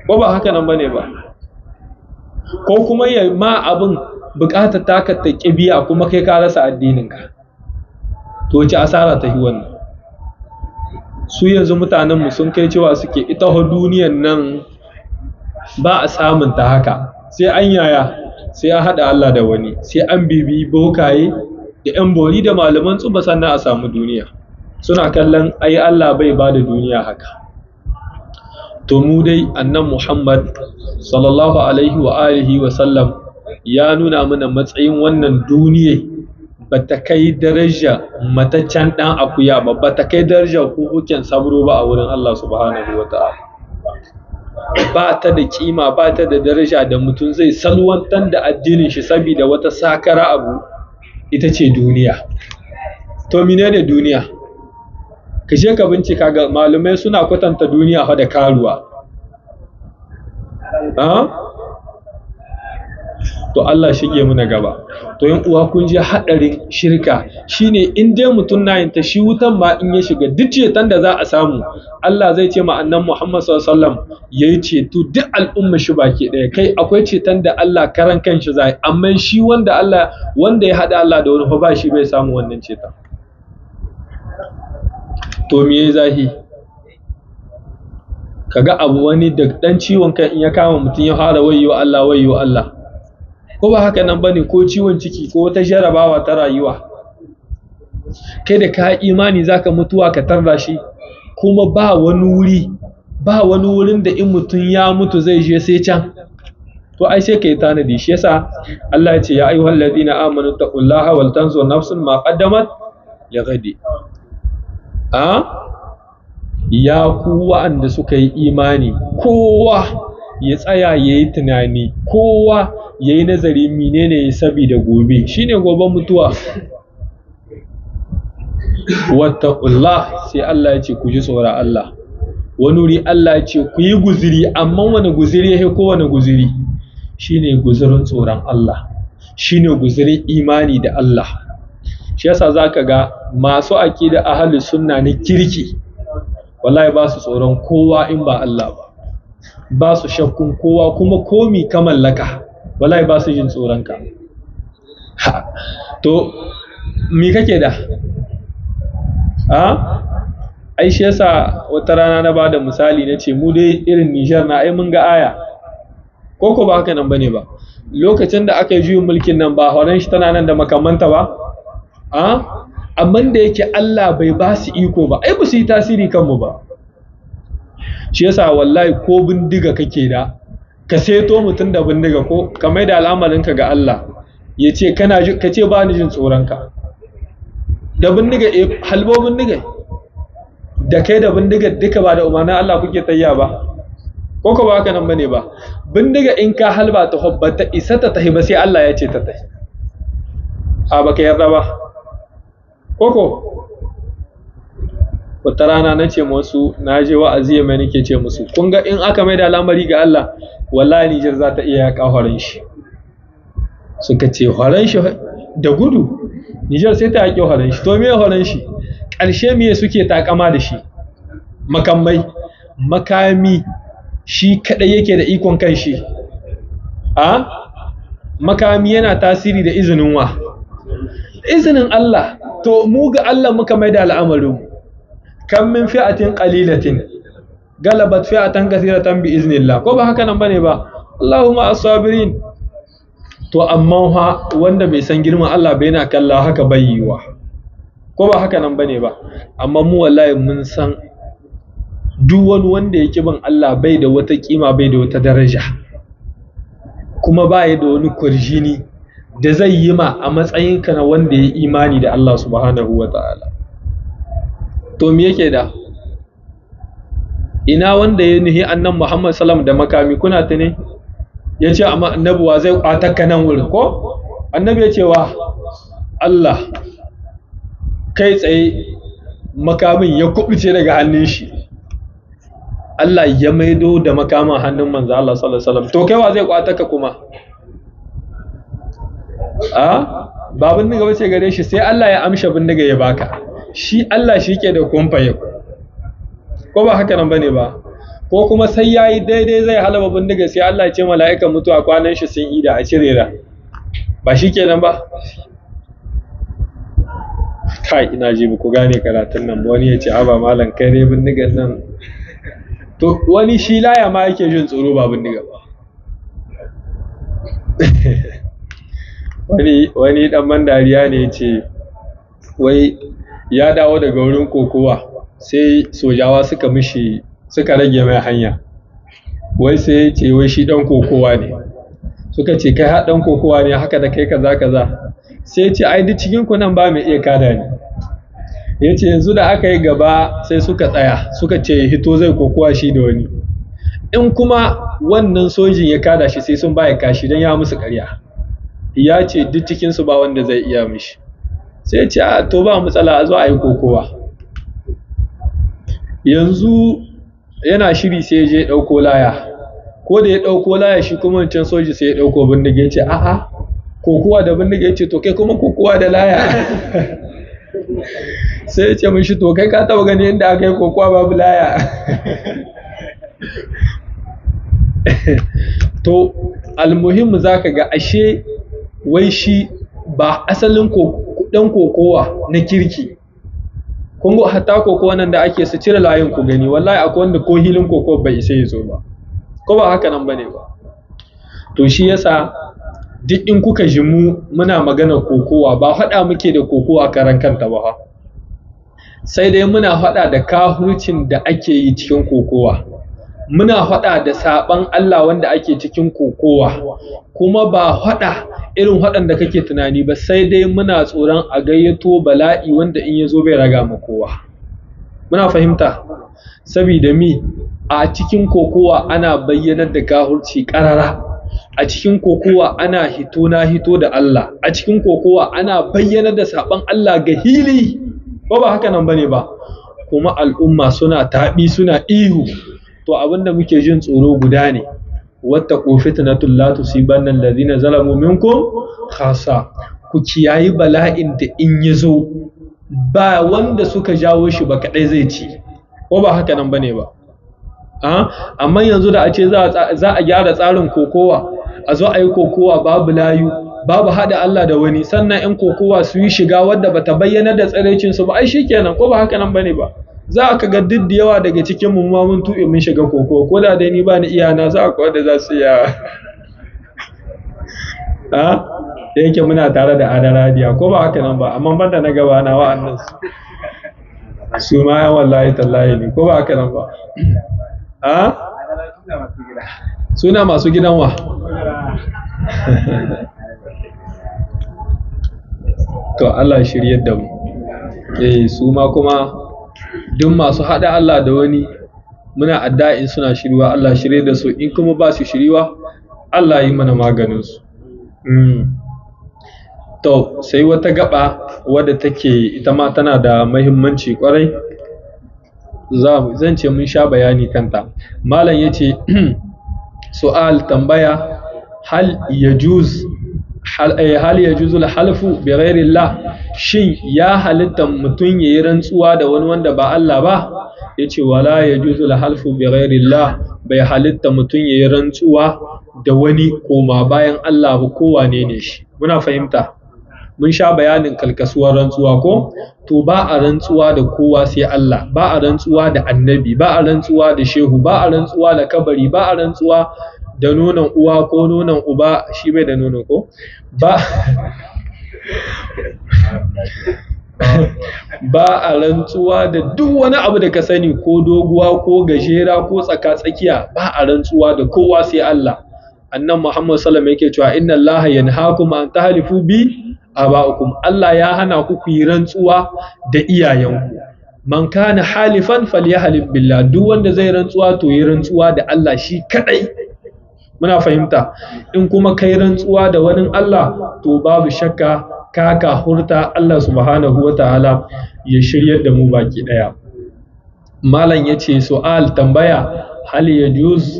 ba haka nan bane ba ko kuma ya ma abin bukatar taka ta kibiya kuma kai ka rasa addininka to wace asara ta yi wannan su yanzu mutanenmu sun kai cewa suke ita duniyan nan ba a samun ta haka sai an yaya sai an haɗa Allah da wani sai an bibi bokaye da 'yan bori da malaman tsuba sannan a samu duniya suna kallon ai Allah bai ba da duniya haka to mu dai annan Muhammad sallallahu alaihi wa alihi wa sallam ya nuna mana matsayin wannan duniya ba ta kai daraja mataccen dan akuya ba ta kai daraja hukukin sabro ba a wurin Allah subhanahu wa ta'ala ba ta da kima ba ta da daraja da mutum zai salwantar da addinin shi saboda wata sakara abu ita ce duniya to menene duniya ka je ka bincika ga malumai suna kwatanta duniya fa da karuwa to Allah shige mu na gaba to yan uwa kun je hadarin shirka shine in dai mutun na yin ta shi wutan ma in ya shiga duk ceton da za a samu Allah zai ce ma annabi Muhammad sallallahu alaihi wasallam yayi ceto duk al'umma shi baki daya kai akwai ceton da Allah karan kanshi zai amma shi wanda ya hada Allah da wani fa ba shi bai samu wannan ceton to me yayi zahi kaga abu wani da dan ciwon kai in ya kama mutun ya fara wayyo Allah ko ba haka nan bane ko ciwon ciki ko wata jarabawa ta rayuwa kai da ka imani zaka mutuwa ka tarda shi kuma ba wani wurin da in mutun ya mutu zai je sai can to ai sai kai tanadi shi yasa Allah ya ce ya ayyuhal ladina amanu taqullaha wal tanzur nafsun ma qaddamat lighadi ya ku wa'anda suka yi imani kowa ya tsaya yayi tunani kowa yayi nazari menene saboda gobe shine goben mutuwa wattaqullah sai Allah ya ce ku ji tsoron Allah wani wuri Allah ya ce ku yi guziri amma wani guziri yake ko wani guziri shine guzirin tsoron Allah shine guzirin imani da Allah shi yasa zaka ga masu aqida ahlus sunna ne kirki wallahi ba su tsoron kowa in ba Allah ba su shakkun kowa, kuma komi ka mallaka wallahi ba su jin tsoron ka. To me kake da ai shi yasa wata rana na bada misali na ce mu dai irin Nijar na ai mun ga aya ko ba haka nan bane ba, lokacin da aka yi juyin mulkin nan ba horon shi tana nan da makamanta ba amma da yake Allah bai ba su iko ba ai ba su yi tasiri kanmu ba. Shi yasa wallahi ko bindiga kake da ka seto mutum da bindiga ko ka mai da al'amarinka ga Allah ya ce ka ce ba ni jin tsoronka da bindiga halbo bindiga da kai da bindiga duka ba da umarnin Allah kuke tayya ba ko ba haka nan bane ba. Bindiga in ka halba ta hobbata isa ta tahi ba sai Allah ya ce ta tahi baka yarda ba koko. Wata rana na ce musu na je wa'azi mai nake ce musu kun ga in aka mai da al'amari ga Allah wallahi Nijar za ta iya yaƙa horon shi. Suka ce horon shi da gudu Nijar sai ta yaƙi horon shi. To me horon shi ƙarshe me suke takama da shi? Makami shi kadai yake da ikon kan shi makami yana tasiri da izinin wa? Izinin Allah. To mu ga Allah muka mai da al'amarin. Kan min fi'atin qalilatin galabat fi'atan kathiratan bi iznillah ko ba haka nan bane ba. Allahumma as-sabirin. To amma wanda bai san girman Allah bai na kalla haka bayyiwa ko ba haka nan bane ba. Amma mu wallahi mun san duk wani wanda yake bin Allah bai da wata kima bai da wata daraja kuma bai da wani kurjini da zai yi ma a matsayinka na wanda ya imani da Allah subhanahu wataala. To me yake da ina wanda ya nihi annan Muhammad sallam da makami kuna ta ne ya ce amma annabi wa zai kwatakka nan wurin ko annabi ya ce wa Allah kai tsaye makamin ya kubuce daga hannun shi Allah ya maido da makamin hannun manzo Allah sallallahu alaihi wasallam. To kai wa zai kwatakka kuma ba bindiga bace gare shi sai Allah ya amsha bindiga ya baka. Shi Allah shi ke da kumfaye ko ba haka nan bane ba. Ko kuma sai yayi daidai zai halaba bindiga sai Allah ya ce mala'ikan mutuwa kwanan shi sun ida a cirera ba shi kenan ba. Kai ina ji ku gane karatun nan wani ya ce aba malam kai dai bindigan nan to wani shi laya ma yake jin tsoro ba bindiga ba. wani dan mandariya ne ce wai ya dawo daga wurin kokowa sai sojawa suka rage mai hanya wai sai ce wai shi dan kokowa ne suka ce kai har dan kokowa ne haka da kai kaza sai ce ai duk cikin ku nan ba mai iya kada ni yace yanzu da aka yi gaba sai suka tsaya suka ce hito zai kokowa shi da wani in kuma wannan sojin ya kada shi sai sun baya kashi dan ya musu ƙarya ya ce duk cikin su ba wanda zai iya mishi sai ya ce a to ba matsala a zo a yi kokowa. Yanzu yana shiri sai ya je ɗauko laya ko da ya ɗauko laya shi kuma wancan soji sai ya ɗauko bindiga ya ce a'a kokowa da bindiga ya ce to kai kuma kokowa da laya sai ya ce mishi to kai ka taɓa gani inda aka yi kokowa babu laya. To almuhimmu zaka ga ashe wai shi ba asalin dan kokowa na kirki. Kun ga hatta kokowa nan da ake su cire layin ku gani wallahi akwai wanda ko hilin kokowa bai isa yazo ba ko ba haka nan bane ba. To shi yasa duk in kuka ji mu muna magana kokowa ba hada muke da kokowa karan kanta ba sai dai muna hada da kahurcin da ake yi cikin kokowa, muna hada da saban Allah wanda ake cikin kokowa, kuma ba hada irin waɗanda kake tunani ba sai dai muna tsoron a gayyato bala'i wanda in ya zo bai raga ma kowa. Muna fahimta? Sabida mi a cikin kokowa ana bayyanar da kahurci ƙarara, a cikin kokowa ana hito na hito da Allah, a cikin kokowa ana bayyanar da saɓan Allah ga hili, ko ba haka nan bane ba, kuma al'umma suna taɓi suna ihu. To abinda muke jin tsoro guda ne, wattaqu fitnatul la tusibanna alladhina zalamu minkum khassa. ku kiyayi bala'in da in ya zo ba wanda suka jawo shi ba kaɗai zai ci, ko ba haka nan bane ba. Amma yanzu da a ce za a gyara tsarin kokowa, a zo a yi kokowa babu layu, babu haɗa Allah da wani, sannan 'yan kokowa su yi shiga wadda ba ta bayyana da tsiraicinsu ba, ai shi kenan, ko ba haka nan bane ba. Za ka ga duk da yawa daga cikin mu ma mun tuɓe mun shiga kokowa, ko da dai ni ba ni iyana za ku wadda za su iya da yake muna tare da adaradiya, ko ba haka nan ba, amma banda na gaba na wa'annan su ma yan wallahi tallahi ne, ko ba haka nan ba. Suna masu gidan wa? To Allah shiryar da mu. Su ma kuma duk masu haɗa Allah da wani muna addu'a in suna shiriwa Allah shirye da su, in kuma ba su shiriwa Allah yi mana maganin su. To sai wata gaba wadda take ita ma tana da muhimmanci kwarai, zan ce mun sha bayani kanta. Malam yace su'al, tambaya, hal yajuz al-halfu bi ghairi Allah, shin ya halitta mutum yayi rantsuwa da wani wanda ba Allah ba? Yace wala yajuzu al-halfu bi ghairi Allah, bai halitta mutum yayi rantsuwa da wani koma bayan Allah ba, ko wane ne shi. Muna fahimta? Mun sha bayanin kalkasuwar rantsuwa ko? To ba a rantsuwa da kowa sai Allah, ba a rantsuwa da annabi, ba a rantsuwa da shehu, ba a rantsuwa da kabari, ba a rantsuwa da nonon uwa ko nonon uba, shi bai da nono ko? Ba a rantsuwa da duk wani abu da ka sani, ko doguwa ko gajera ko tsaka-tsakiya, ba a rantsuwa da kowa sai Allah. Annan Muhammad sallallahu alaihi wasallam yake cewa inna Allah yanhaakum an tahlifu bi aba'ukum, Allah ya hana ku yi rantsuwa da iyayenku. Man kana halifan falyahlif billah, duk wanda zai rantsuwa to yi rantsuwa da Allah shi kadai. Muna fahimta? In kuma kai rantsuwa da wani Allah to babu shakka ka hurta, Allah subhanahu wataala ya shiryar da mu baki daya. Malam yace su'al, tambaya, hal yajuz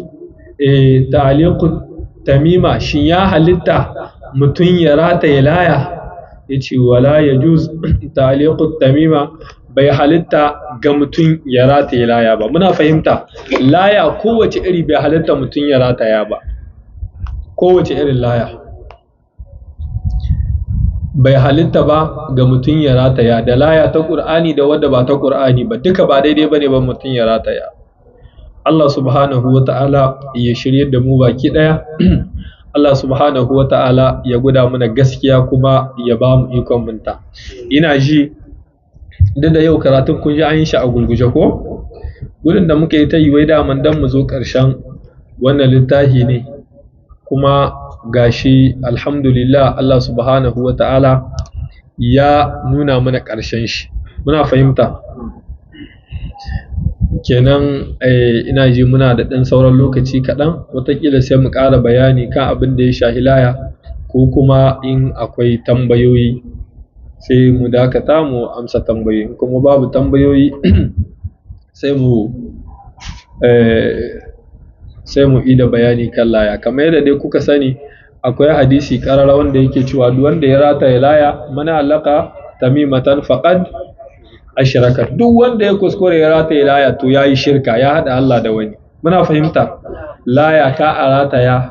ta'liqu tamima, shin ya halitta mutum ya rataye laya? Yace wala yajuz ta'liqu tamima, bai halitta ga mutum ya rataye laya ba. Muna fahimta? Laya kowace iri bai halitta mutum ya rataya ba, kowace irin laya bai halitta ba ga mutum ya rataya, da laya ta Qur'ani da wadda ba ta Qur'ani ba, duka ba daidai bane ba mutum ya rataya. Allah subhanahu wata'ala ya shirye da mu baki daya. Allah subhanahu wata'ala ya guda mana gaskiya kuma ya ba mu ikon binta. Ina ji da yau karatun kun ji an yi shi a gulguje ko? Gudun da muka yi ta yi wai daman dan mu zo ƙarshen wannan littafi ne, kuma gashi alhamdulillah Allah subhanahu wata'ala ya nuna mana ƙarshen shi. Muna fahimta? Kenan ina ji muna da ɗan sauran lokaci kaɗan, wataƙila sai mu ƙara bayani kan abin da ya shahi laya, ko kuma in akwai tambayoyi sai mu dakata mu amsa tambayoyi, kuma babu tambayoyi sai mu ida bayani kan laya. Kamar yadda dai kuka sani akwai hadisi ƙarara wanda yake cewa duk wanda ya rataye laya, mana allaka tamimatan faqad ashraka, duk wanda ya kuskure ya rataye laya to yayi shirka, ya hada Allah da wani. Muna fahimta? Laya ka a rataya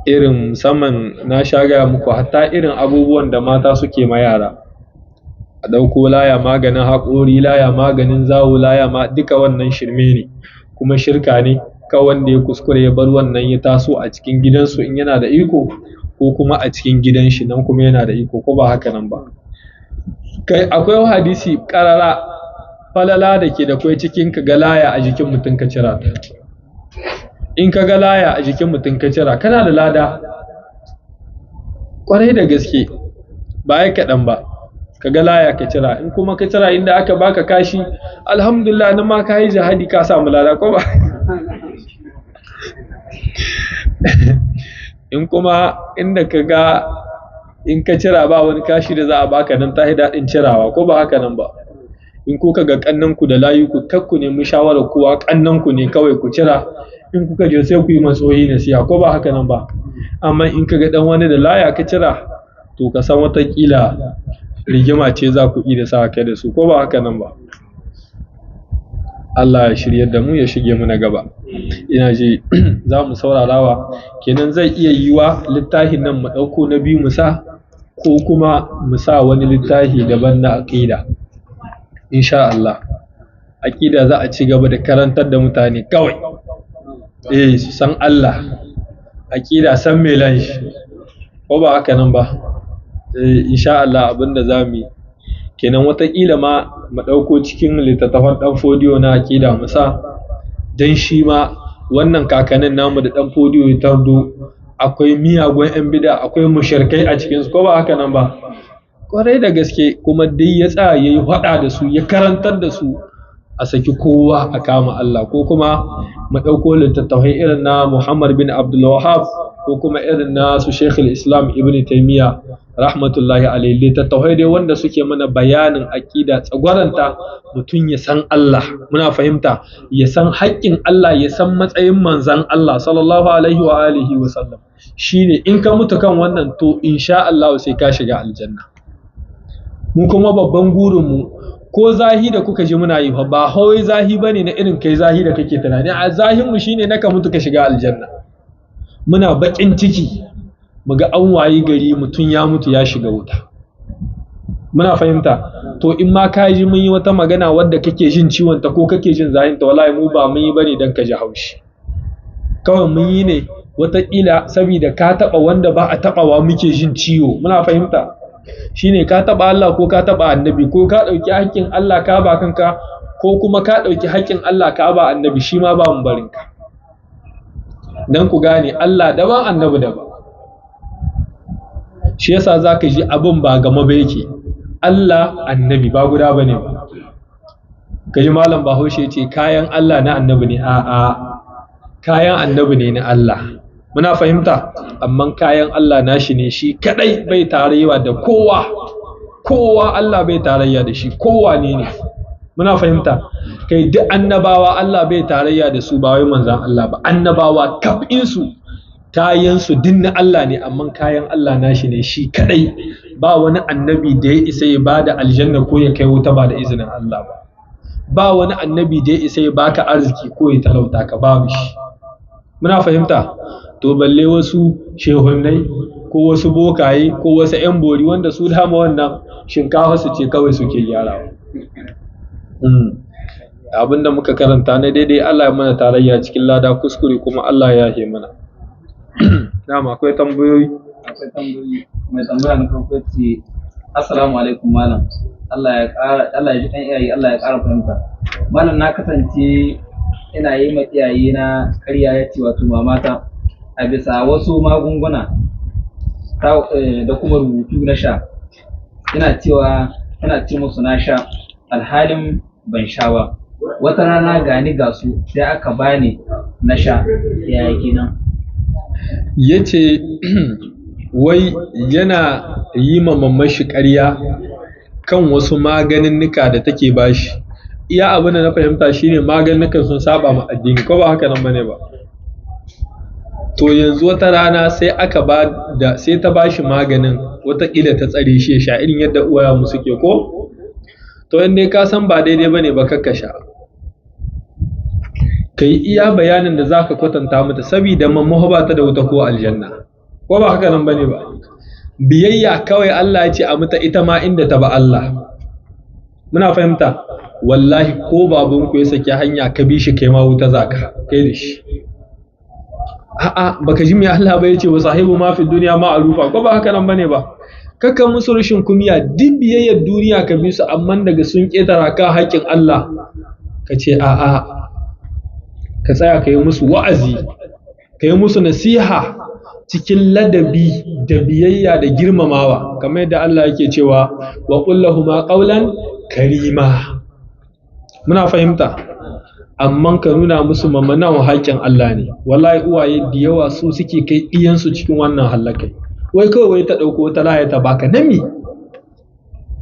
irin musamman, na sha gaya muku, hatta irin abubuwan da mata suke ma yara, a ɗauko laya maganin haƙori, laya maganin zawo, laya ma duka wannan shirme ne kuma shirka ne. Ka wanda ya kuskure ya bar wannan ya taso a cikin gidansu in yana da iko, ko kuma a cikin gidan shi nan kuma yana da iko, ko ba haka nan ba. Kai akwai hadisi karara falala da ke da kai cikin ka ga laya a jikin mutum ka cira ta. In ka ga laya a jikin mutum ka cira, kana da lada kwarai da gaske, ba ai kaɗan ba. Ka ga laya ka cira, in kuma ka cira inda aka baka kashi, alhamdulillah nan ma ka yi jihadi ka samu lada, ko ba? In kuma inda ka ga in ka cira ba wani kashi da za a baka nan, ta yi daɗin cirawa, ko ba haka nan ba? In kuka ga ƙannanku da layu, ku kakku nemi shawarar kowa, ƙannanku ne kawai ku cira. In kuka je sai ku yi matsoyi nasiha, ko ba haka nan ba? Amma in ka ga ɗan wani da laya ka cira, to ka san watakila rigima ce za ku da sa kai da su, ko ba haka nan ba. Allah ya shirye da mu ya shige mu na gaba. Ina ji za mu saurarawa kenan zai iya yiwa littafin nan mu ɗauko na biyu mu sa, ko kuma mu sa wani littafi daban na aƙida. Insha Allah aƙida za a ci gaba da karantar da mutane kawai, su san Allah, aƙida san melan shi, ko ba haka nan ba. Insha Allah abinda za mu yi kenan, wataƙila ma mu ɗauko cikin littattafan ɗan fodiyo na aƙida mu sa, don shi ma wannan kakannin namu da ɗan fodiyo ya tardo akwai miyagun 'yan bida, akwai mushrikai a cikinsu, ko ba haka nan ba. Kwarai da gaske, kuma dai ya tsaya ya yi faɗa da su, ya karantar da su a saki kowa a kama Allah, ko kuma mu ɗauko littattafai irin na Muhammad bin Abdul Wahhab, ko kuma irin na su Sheikhul Islam Ibn Taymiyyah rahmatullahi alaihi, littattafai dai wanda suke mana bayanin aƙida tsagwaranta, mutum ya san Allah, muna fahimta, ya san haƙƙin Allah, ya san matsayin manzan Allah sallallahu alaihi wa alihi wa sallam. Shine in ka mutu kan wannan, to insha Allah sai ka shiga aljanna. Mu kuma babban gurinmu, ko zahi da kuka ji muna yi ba hawai zahi bane na irin kai zahi da kake tunani, a zahinmu shine naka mutu ka shiga aljanna. Muna baƙin ciki muga an wayi gari mutum ya mutu ya shiga wuta, muna fahimta. To in ma ka ji mun yi wata magana wadda kake jin ciwon ta ko kake jin zahin ta, wallahi mu ba mun yi bane dan ka ji haushi, kawai mun yi ne wataƙila saboda ka taɓa wanda ba a taɓawa muke jin ciwo, muna fahimta. Shine ka taɓa Allah ko ka taɓa annabi, ko ka ɗauki haƙƙin Allah ka ba kanka, ko kuma ka ɗauki haƙƙin Allah ka ba annabi, shi ma ba mu barin ka. Dan ku gane Allah daban annabi daban. Shi yasa zaka ji abin ba gama ba yake, Allah annabi ba guda bane ba. Kaji malam Bahaushe ce kayan Allah na annabi ne, a'a kayan annabi ne na Allah, muna fahimta. Amma kayan Allah nashi ne shi kadai, bai tarayya da kowa Allah bai tarayya da shi, kowa ne, muna fahimta. Kai duk annabawa Allah bai tarayya da su, ba wai manzan Allah ba, annabawa kafin su kayan su dinna Allah ne, amma kayan Allah nashi ne shi kadai. Ba wani annabi da ya isa ya bada aljanna ko ya kai wuta ba da izinin Allah ba. Ba wani annabi da ya isa ya baka arziki ko ya talauta ka, babu shi, muna fahimta. To balle wasu shehunnai ko wasu bokaye ko wasu 'yan bori wanda su dama wannan shinkafa su ce kawai suke gyarawa. Abinda muka karanta na daidai Allah ya mana tarayya cikin lada, kuskure kuma Allah ya yahe mana. Dama akwai tambayoyi. Mai tambaya na farko ce, assalamu alaikum malam, Allah ya ji kan iyaye, Allah ya ƙara fahimta. Malam, na kasance ina yi ma iyaye na ƙarya, ya ce wato mamata, a bisa wasu magunguna da kuma rubutu na sha, ina ce musu na sha, alhalin ban sha ba. Wata rana gani ga su sai aka bani na sha, yaya kenan? Yace wai yana yi ma mamman shi ƙarya kan wasu maganinnika da take bashi. Iya abin da na fahimta shine maganinnikan sun saba ma addini, ko ba haka nan bane ba. To yanzu wata rana sai sai ta bashi maganin, wataƙila ta tsare shi ya sha, irin yadda uwayenmu suke, ko? To in dai ka san ba daidai bane ba, kakka sha. Ka yi iya bayanin da zaka kwatanta mata, saboda mamma ba ta da wuta ko aljanna, ko ba haka nan bane ba. Biyayya kawai Allah ya ce a mata, ita ma inda ta ba Allah, muna fahimta. Wallahi ko babanku ya saki hanya ka bi shi, kai ma wuta zaka kai da shi. A'a, baka ji me Allah ba yace wa sahibu ma fi dunya ma'rufa, ko ba haka nan bane ba. Kaka musu rashin kumiya, duk biyayyar duniya ka bi su, amma daga sun ketara ka haƙin Allah ka ce a'a, ka tsaya ka yi musu wa'azi, ka yi musu nasiha cikin ladabi da biyayya da girmamawa, kamar yadda Allah yake cewa wa qul lahumu qawlan karima, muna fahimta. Amma ka nuna musu mamanan haƙƙin Allah ne. Wallahi uwaye da yawa su suke kai ɗiyansu cikin wannan halakai. Wai kawai wai ta ɗauko wata laya ta baka, nami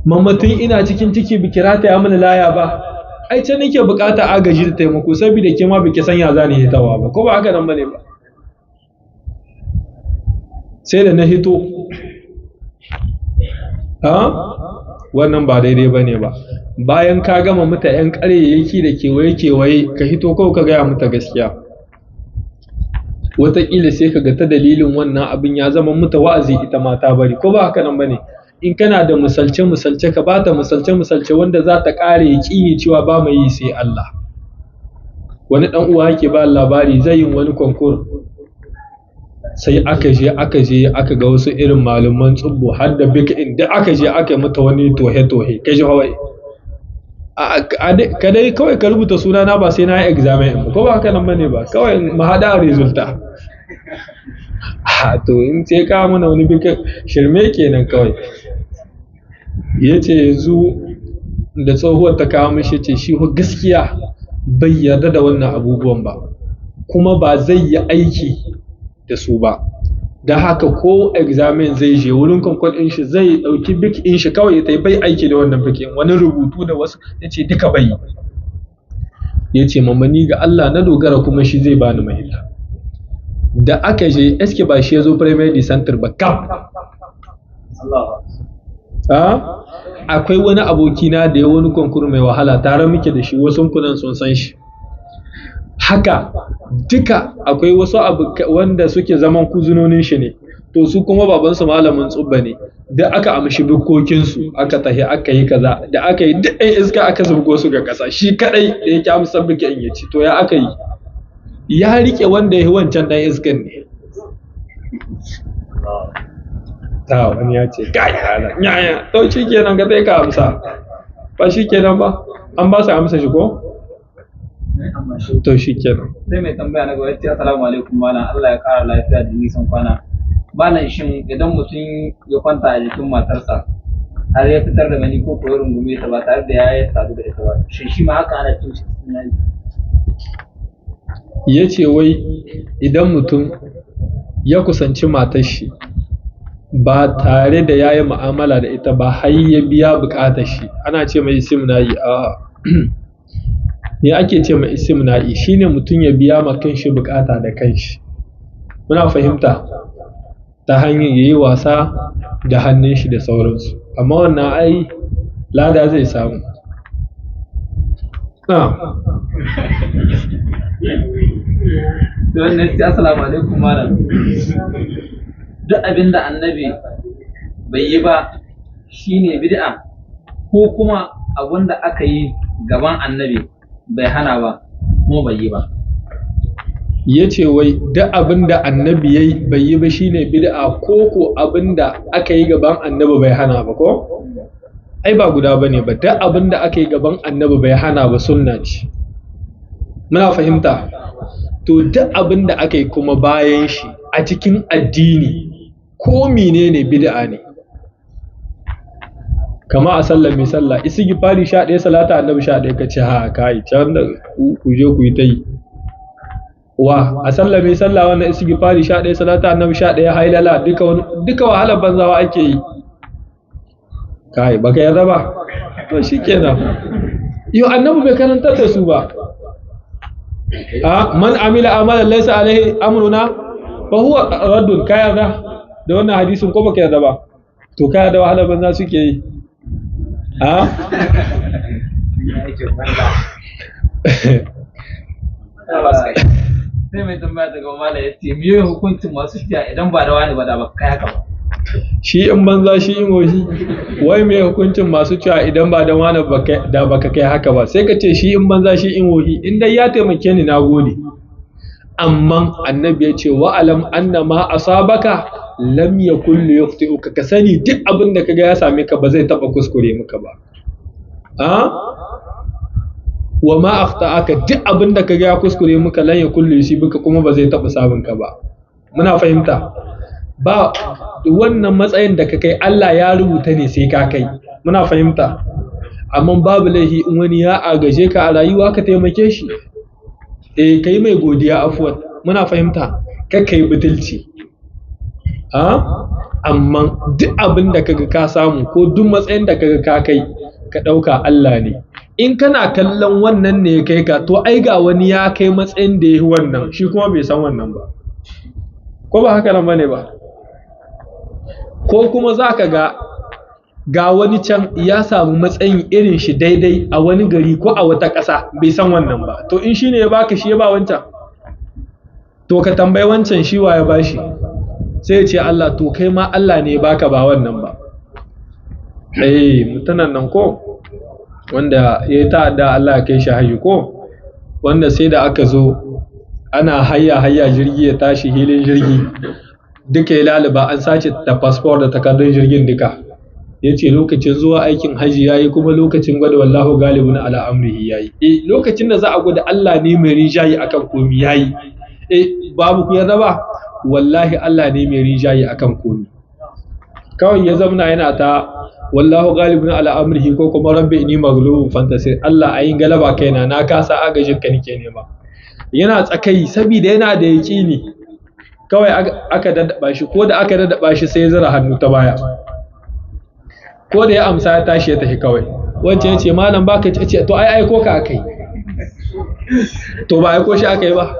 mamma tun ina cikin ciki biki rata ya mana laya ba, ai can nake bukata agaji da taimako, saboda ke ma biki sanya zani hitawa ba, ko ba haka nan bane ba. Sai da na hito wannan ba daidai ba ne ba. Bayan ka gama mata 'yan ƙaryayyaki da kewaye-kewaye ka hito kawai ka gaya mata gaskiya, wataƙila sai ka ga ta dalilin wannan abin ya zama mata wa'azi ita ma ta bari, ko ba haka nan ba ne? In kana da misalce-misalce ka ba ta misalce-misalce wanda za ta ƙare yaƙini cewa ba mai yi sai Allah. Wani ɗan uwa yake ba labari zai yin wani konkur, sai aka je aka ga wasu irin malaman tsubbo har da bikin da aka je aka mata wani tohe-tohe ka ji hawaii, ka dai kawai ka rubuta sunana ba sai na yi examen ko ba haka nan bane ba, kawai mu haɗa resulta. To in sai ka mana wani bikin shirme kenan kawai. Ya ce yanzu da tsohuwar ta kawo mishi ce shi gaskiya bai yarda da wannan abubuwan ba, kuma ba zai yi aiki da su ba, da haka ko examen zai je wurin kwankwan ɗin shi zai ɗauki bik ɗin shi kawai ta bai aiki da wannan bikin, wani rubutu da wasu ya ce duka bai. Ya ce mamani ga Allah na dogara kuma shi zai bani mahita. Da aka je eske ba shi ya zo primary center ba kaf. Akwai wani abokina da ya wani konkur mai wahala tare muke da shi, wasu kunan sun san shi. Haka duka akwai wasu wanda suke zaman kuzunonin shi ne, to su kuma babansu malamin tsubba ne, da aka amshi bukkokinsu aka tahi aka yi kaza, da aka yi duk ɗan iska aka zubgo su ga ƙasa, shi kaɗai da yake amsa bikin in yaci. To ya aka yi, ya riƙe wanda ya yi wancan ɗan iskan ne. Ta wani ya ce kai hala yaya, to shi kenan ka ka amsa, ba shi kenan ba, an ba su amsa shi ko? To shi kenan. Sai mai tambaya na gaba ya ce assalamu alaikum malam, Allah ya kara lafiya da nisan kwana. Malam shin idan mutum ya kwanta a jikin matarsa har ya fitar da mani ko ya rungume ta ba tare da ya yi sadu da ita ba, shin shi ma haka ana cin shi cikin yaji? Ya ce wai idan mutum ya kusanci matar shi ba tare da ya yi mu'amala da ita ba har ya biya bukatar shi, ana ce mai istimna'i. Ne ake ce mai istimna'i shine mutum ya biya ma kanshi bukata da kanshi, muna fahimta, ta hanyar yayi wasa da hannun shi da sauransu, amma wannan ai lada zai samu. Wannan sai assalamu alaikum malam, duk abinda annabi bai yi ba shine bid'a ko kuma abinda aka yi gaban annabi bai hana ba kuma bai yi ba? Ya ce wai duk abinda annabi yayi bai yi ba shine bid'a ko abinda aka yi gaban annabi bai hana ba ko? Ai ba guda bane ba, duk abinda aka yi gaban annabi bai hana ba sunna ce, muna fahimta. To duk abinda aka yi kuma bayan shi a cikin addini ko menene bid'a ne. Kama a sallar mai sallah istighfari 11 salata annabi 11 kace ha kai can da ku je ku yi ta yi. Wa a sallar mai sallah wannan istighfari 11 salata annabi 11 hailala duka wahalar banzawa ake yi. Kai baka yarda ba, to shikenan. Yo annabi bai karantar da su ba. Man amila amalan laysa alaihi amruna fa huwa raddun. Ka yarda da wannan hadisin ko baka yarda ba? To ka yarda wahalar banza suke yi. Sai mai tambaya daga mala ya ce miye hukuncin masu shiya idan ba da wani ba da baka kai haka ba? Shi in banza shi in woshi, wai me hukuncin masu cewa idan ba da wani da baka kai haka ba? Sai ka ce shi in banza shi in woshi, in dai ya taimake ni na gode. Amma annabi ya ce wa alam anna ma asabaka lam yakul yukhti'uka, ka sani duk abin da kaga ya same ka ba zai taba kuskure maka ba. Wa ma akhta'aka, duk abin da kaga ya kuskure maka lan yakul yusibuka, kuma ba zai taba sabon ka ba. Muna fahimta? Ba wannan matsayin da ka kai Allah ya rubuta ne sai ka kai, muna fahimta? Amma babu laihi in wani ya agaje ka a rayuwa ka taimake shi, kai mai godiya afwan, muna fahimta? Kai butulci. Amma duk abin da kaga ka samu ko duk matsayin da kaga ka kai, ka ɗauka Allah ne. In kana kallon wannan ne ya kai ka, to ai ga wani ya kai matsayin da ya yi wannan, shi kuma bai san wannan ba, ko ba haka nan bane ba? Ko kuma za ka ga ga wani can ya samu matsayin irin shi daidai a wani gari ko a wata ƙasa bai san wannan ba, to in shi ne ya baka shi ya ba wancan, to ka tambayi wancan shi wa ya bashi, sai ya ce Allah, to kai ma Allah ne ya baka ba wannan ba. Mutanen nan ko wanda ya yi ta'adda Allah ya kai shi haji ko, wanda sai da aka zo ana hayya jirgi ya tashi hilin jirgi duka ya laluba an sace da fasfor da takardun jirgin duka, ya ce lokacin zuwa aikin haji ya yi kuma lokacin gwada wallahu galibun ala amrihi ya yi. Lokacin da za a gwada Allah ne mai rinjaye akan komi ya yi. Babu ku yarda ba, wallahi Allah ne mai rinjaye akan komi. Kawai ya zamna yana ta wallahu galibun ala amrihi ko kuma rabbi inni maghlubun fantasir, Allah ayin galaba kaina na kasa agajin ka nake nema. Yana tsakai saboda yana da yaqini, kawai aka daddaba shi, ko da aka daddaba shi sai ya zara hannu ta baya, ko da ya amsa ya tashi ya tafi kawai. Wancan ya ce malam baka ce, to ai aiko ka akai, to ba aiko shi akai ba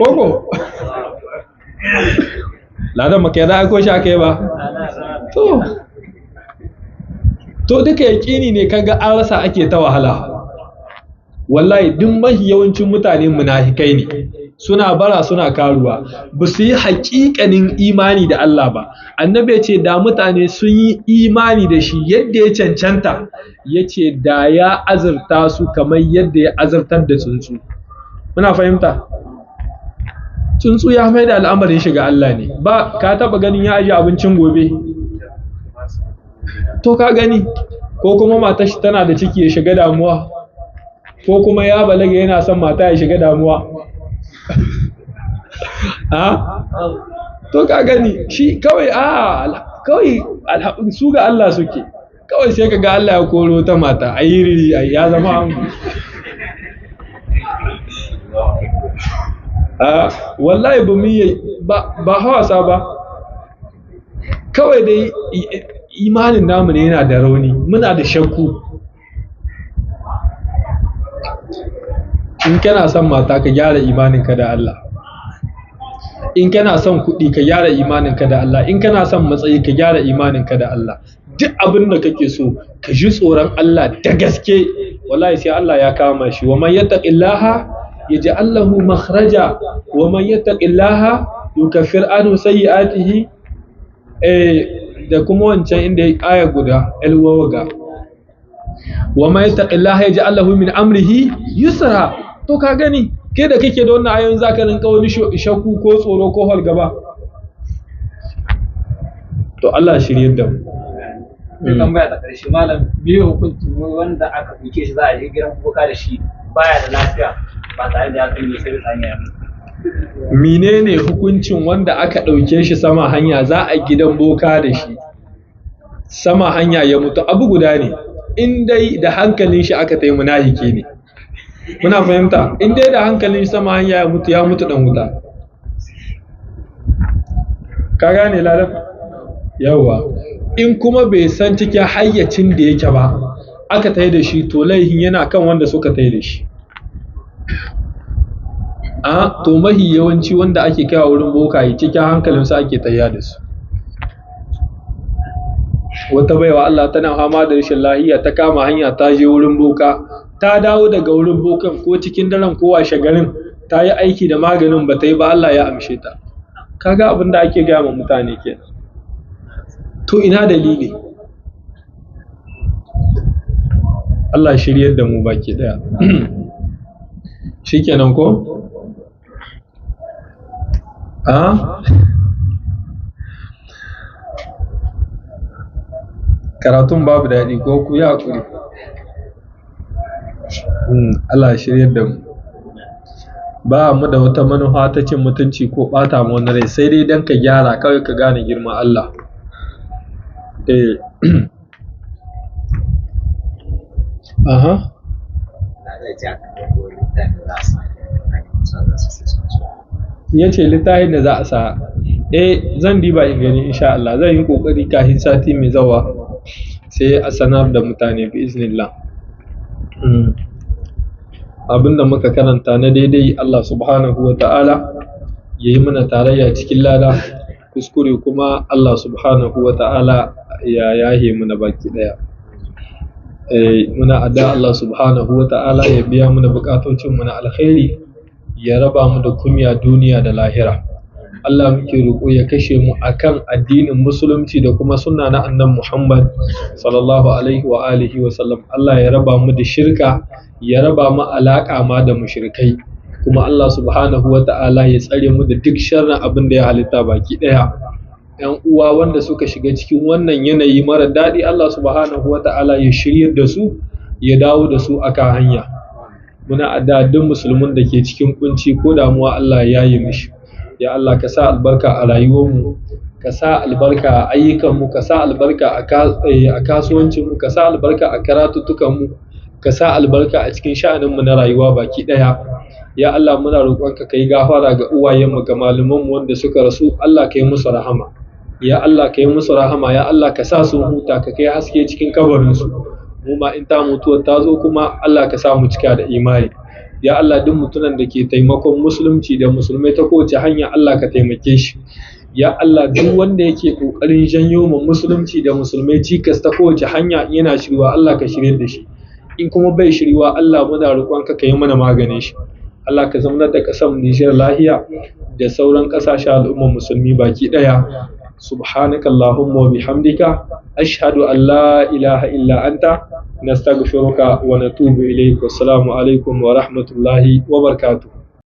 koko ladan maka ya aiko shi akai ba, to duka yaƙini ne kaga an rasa ake ta wahala. Wallahi duk mahi yawancin mutane munafikai ne, suna bara suna karuwa, ba su yi haƙiƙanin imani da Allah ba. Annabi ya ce da mutane sun yi imani da shi yadda ya cancanta, ya ce da ya azurta su kamar yadda ya azurtar da tsuntsu. Muna fahimta? Tsuntsu ya mai da al'amarin shiga Allah ne, ba ka taɓa ganin ya ajiye abincin gobe? To ka gani, ko kuma matar shi tana da ciki ya shiga damuwa, ko kuma ya balaga yana son mata ya shiga damuwa. To ka gani shi kawai su ga Allah suke, kawai sai ka ga Allah ya koro ta mata a yi ya zama wallahi ba hawasa ba, kawai dai imanin namu ne yana da rauni, muna da shakku. In kana son mata ka gyara imaninka da Allah, in kana son kuɗi ka gyara imaninka da Allah, in kana son matsayi ka gyara imaninka da Allah. Duk abin da kake so ka ji tsoron Allah da gaske, wallahi sai Allah ya kama shi. Wa man yattaqillaha yaj'al lahu makhraja wa man yattaqillaha yukaffir anhu sayyi'atihi. Da kuma wancan inda aya guda alwaga, wa man yattaqillaha yaj'al lahu min amrihi yusra. To ka gani, kai da kake da wannan ayoyin zaka rinka wani shakku ko tsoro ko halgaba. To Allah shirye da mu. Sai tambaya ta karshe, malam me hukuncin wanda aka duke shi za a je gidan boka da shi baya da lafiya ba tare da ya kai ne sai hanya? Menene hukuncin wanda aka ɗauke shi sama hanya za a gidan boka da shi sama hanya ya mutu? Abu guda ne, in dai da hankalin shi aka tai munafiki ne. Muna fahimta? In dai da hankalin shi sama hanya ya mutu dan wuta. Ka gane ladan? Yawa. In kuma bai san cikin hayyacin da yake ba aka tai da shi, to laihin yana kan wanda suka tai da shi. To mahi yawanci wanda ake kaiwa wurin bokaye cikin hankalinsu ake tayya da su. Wata baiwa Allah tana fama da rashin lahiya, ta kama hanya ta je wurin boka, ta dawo daga wurin bokan ko cikin daren ko washe garin ta yi aiki da maganin ba ta yi ba, Allah ya amshe ta. Kaga abin da ake gaya ma mutane kenan. To ina dalili? Allah shiryar da mu baki daya. Shikenan ko? Karatun babu daɗi ko ku yi haƙuri? Allah shiryar da mu. Ba mu da wata manufa ta cin mutunci ko ɓata mu wani rai, sai dai don ka gyara kawai ka gane girman Allah. Ya ce littafin da za a sa, zan diba in gani insha Allah, zan yi ƙoƙari kafin sati mai zawa sai a sanar da mutane bi iznillah. Abinda muka karanta na daidai Allah subhanahu wa ta'ala ya yi mana tarayya cikin lada, kuskure kuma Allah subhanahu wa ta'ala ya yahe muna baki ɗaya. Muna addu'a Allah subhanahu wa ta'ala ya biya muna bukatocin mu na alkhairi, ya raba mu da kunya duniya da lahira. Allah muke roƙo ya kashe mu akan addinin musulunci da kuma sunna na annabi Muhammad sallallahu alaihi wa alihi wa sallam. Allah ya raba mu da shirka, ya raba mu alaka ma da mushrikai, kuma Allah subhanahu wa ta'ala ya tsare mu da duk sharrin abin da ya halitta baki ɗaya. ‘Yan uwa wanda suka shiga cikin wannan yanayi mara daɗi, Allah subhanahu wa ta'ala ya shiryar da su, ya dawo da su akan hanya. Muna addu'a duk musulmin da ke cikin kunci ko damuwa Allah ya yi mishi. Ya Allah ka sa albarka a rayuwarmu, ka sa albarka a ayyukanmu, ka sa albarka a kasuwancinmu, ka sa albarka a karatuttukanmu, ka sa albarka a cikin sha'aninmu na rayuwa baki ɗaya. Ya Allah muna roƙonka ka yi gafara ga uwayenmu, ga malumanmu wanda suka rasu, Allah ka yi musu rahama. Ya Allah ka yi musu rahama, ya Allah ka sa su huta, ka kai haske cikin kabarinsu. Mu ma in ta mutuwar ta zo kuma Allah ka sa mu cika da imani. Ya Allah duk mutumin da ke taimakon musulunci da musulmai ta kowace hanya, Allah ka taimake shi. Ya Allah duk wanda yake kokarin janyo mu musulunci da musulmai cikas ta kowace hanya yana shirwa, Allah ka shirye da shi. In kuma bai shirwa, Allah muna roƙonka ka yi mana maganin shi. Allah ka zama da ƙasar Nijar lahiya da sauran ƙasashen al'ummar musulmi baki ɗaya. Subhanaka Allahumma wa bihamdika ashhadu an la ilaha illa anta nastaghfiruka wa natubu ilayk. Wassalamu alaikum wa rahmatullahi wa barakatuh.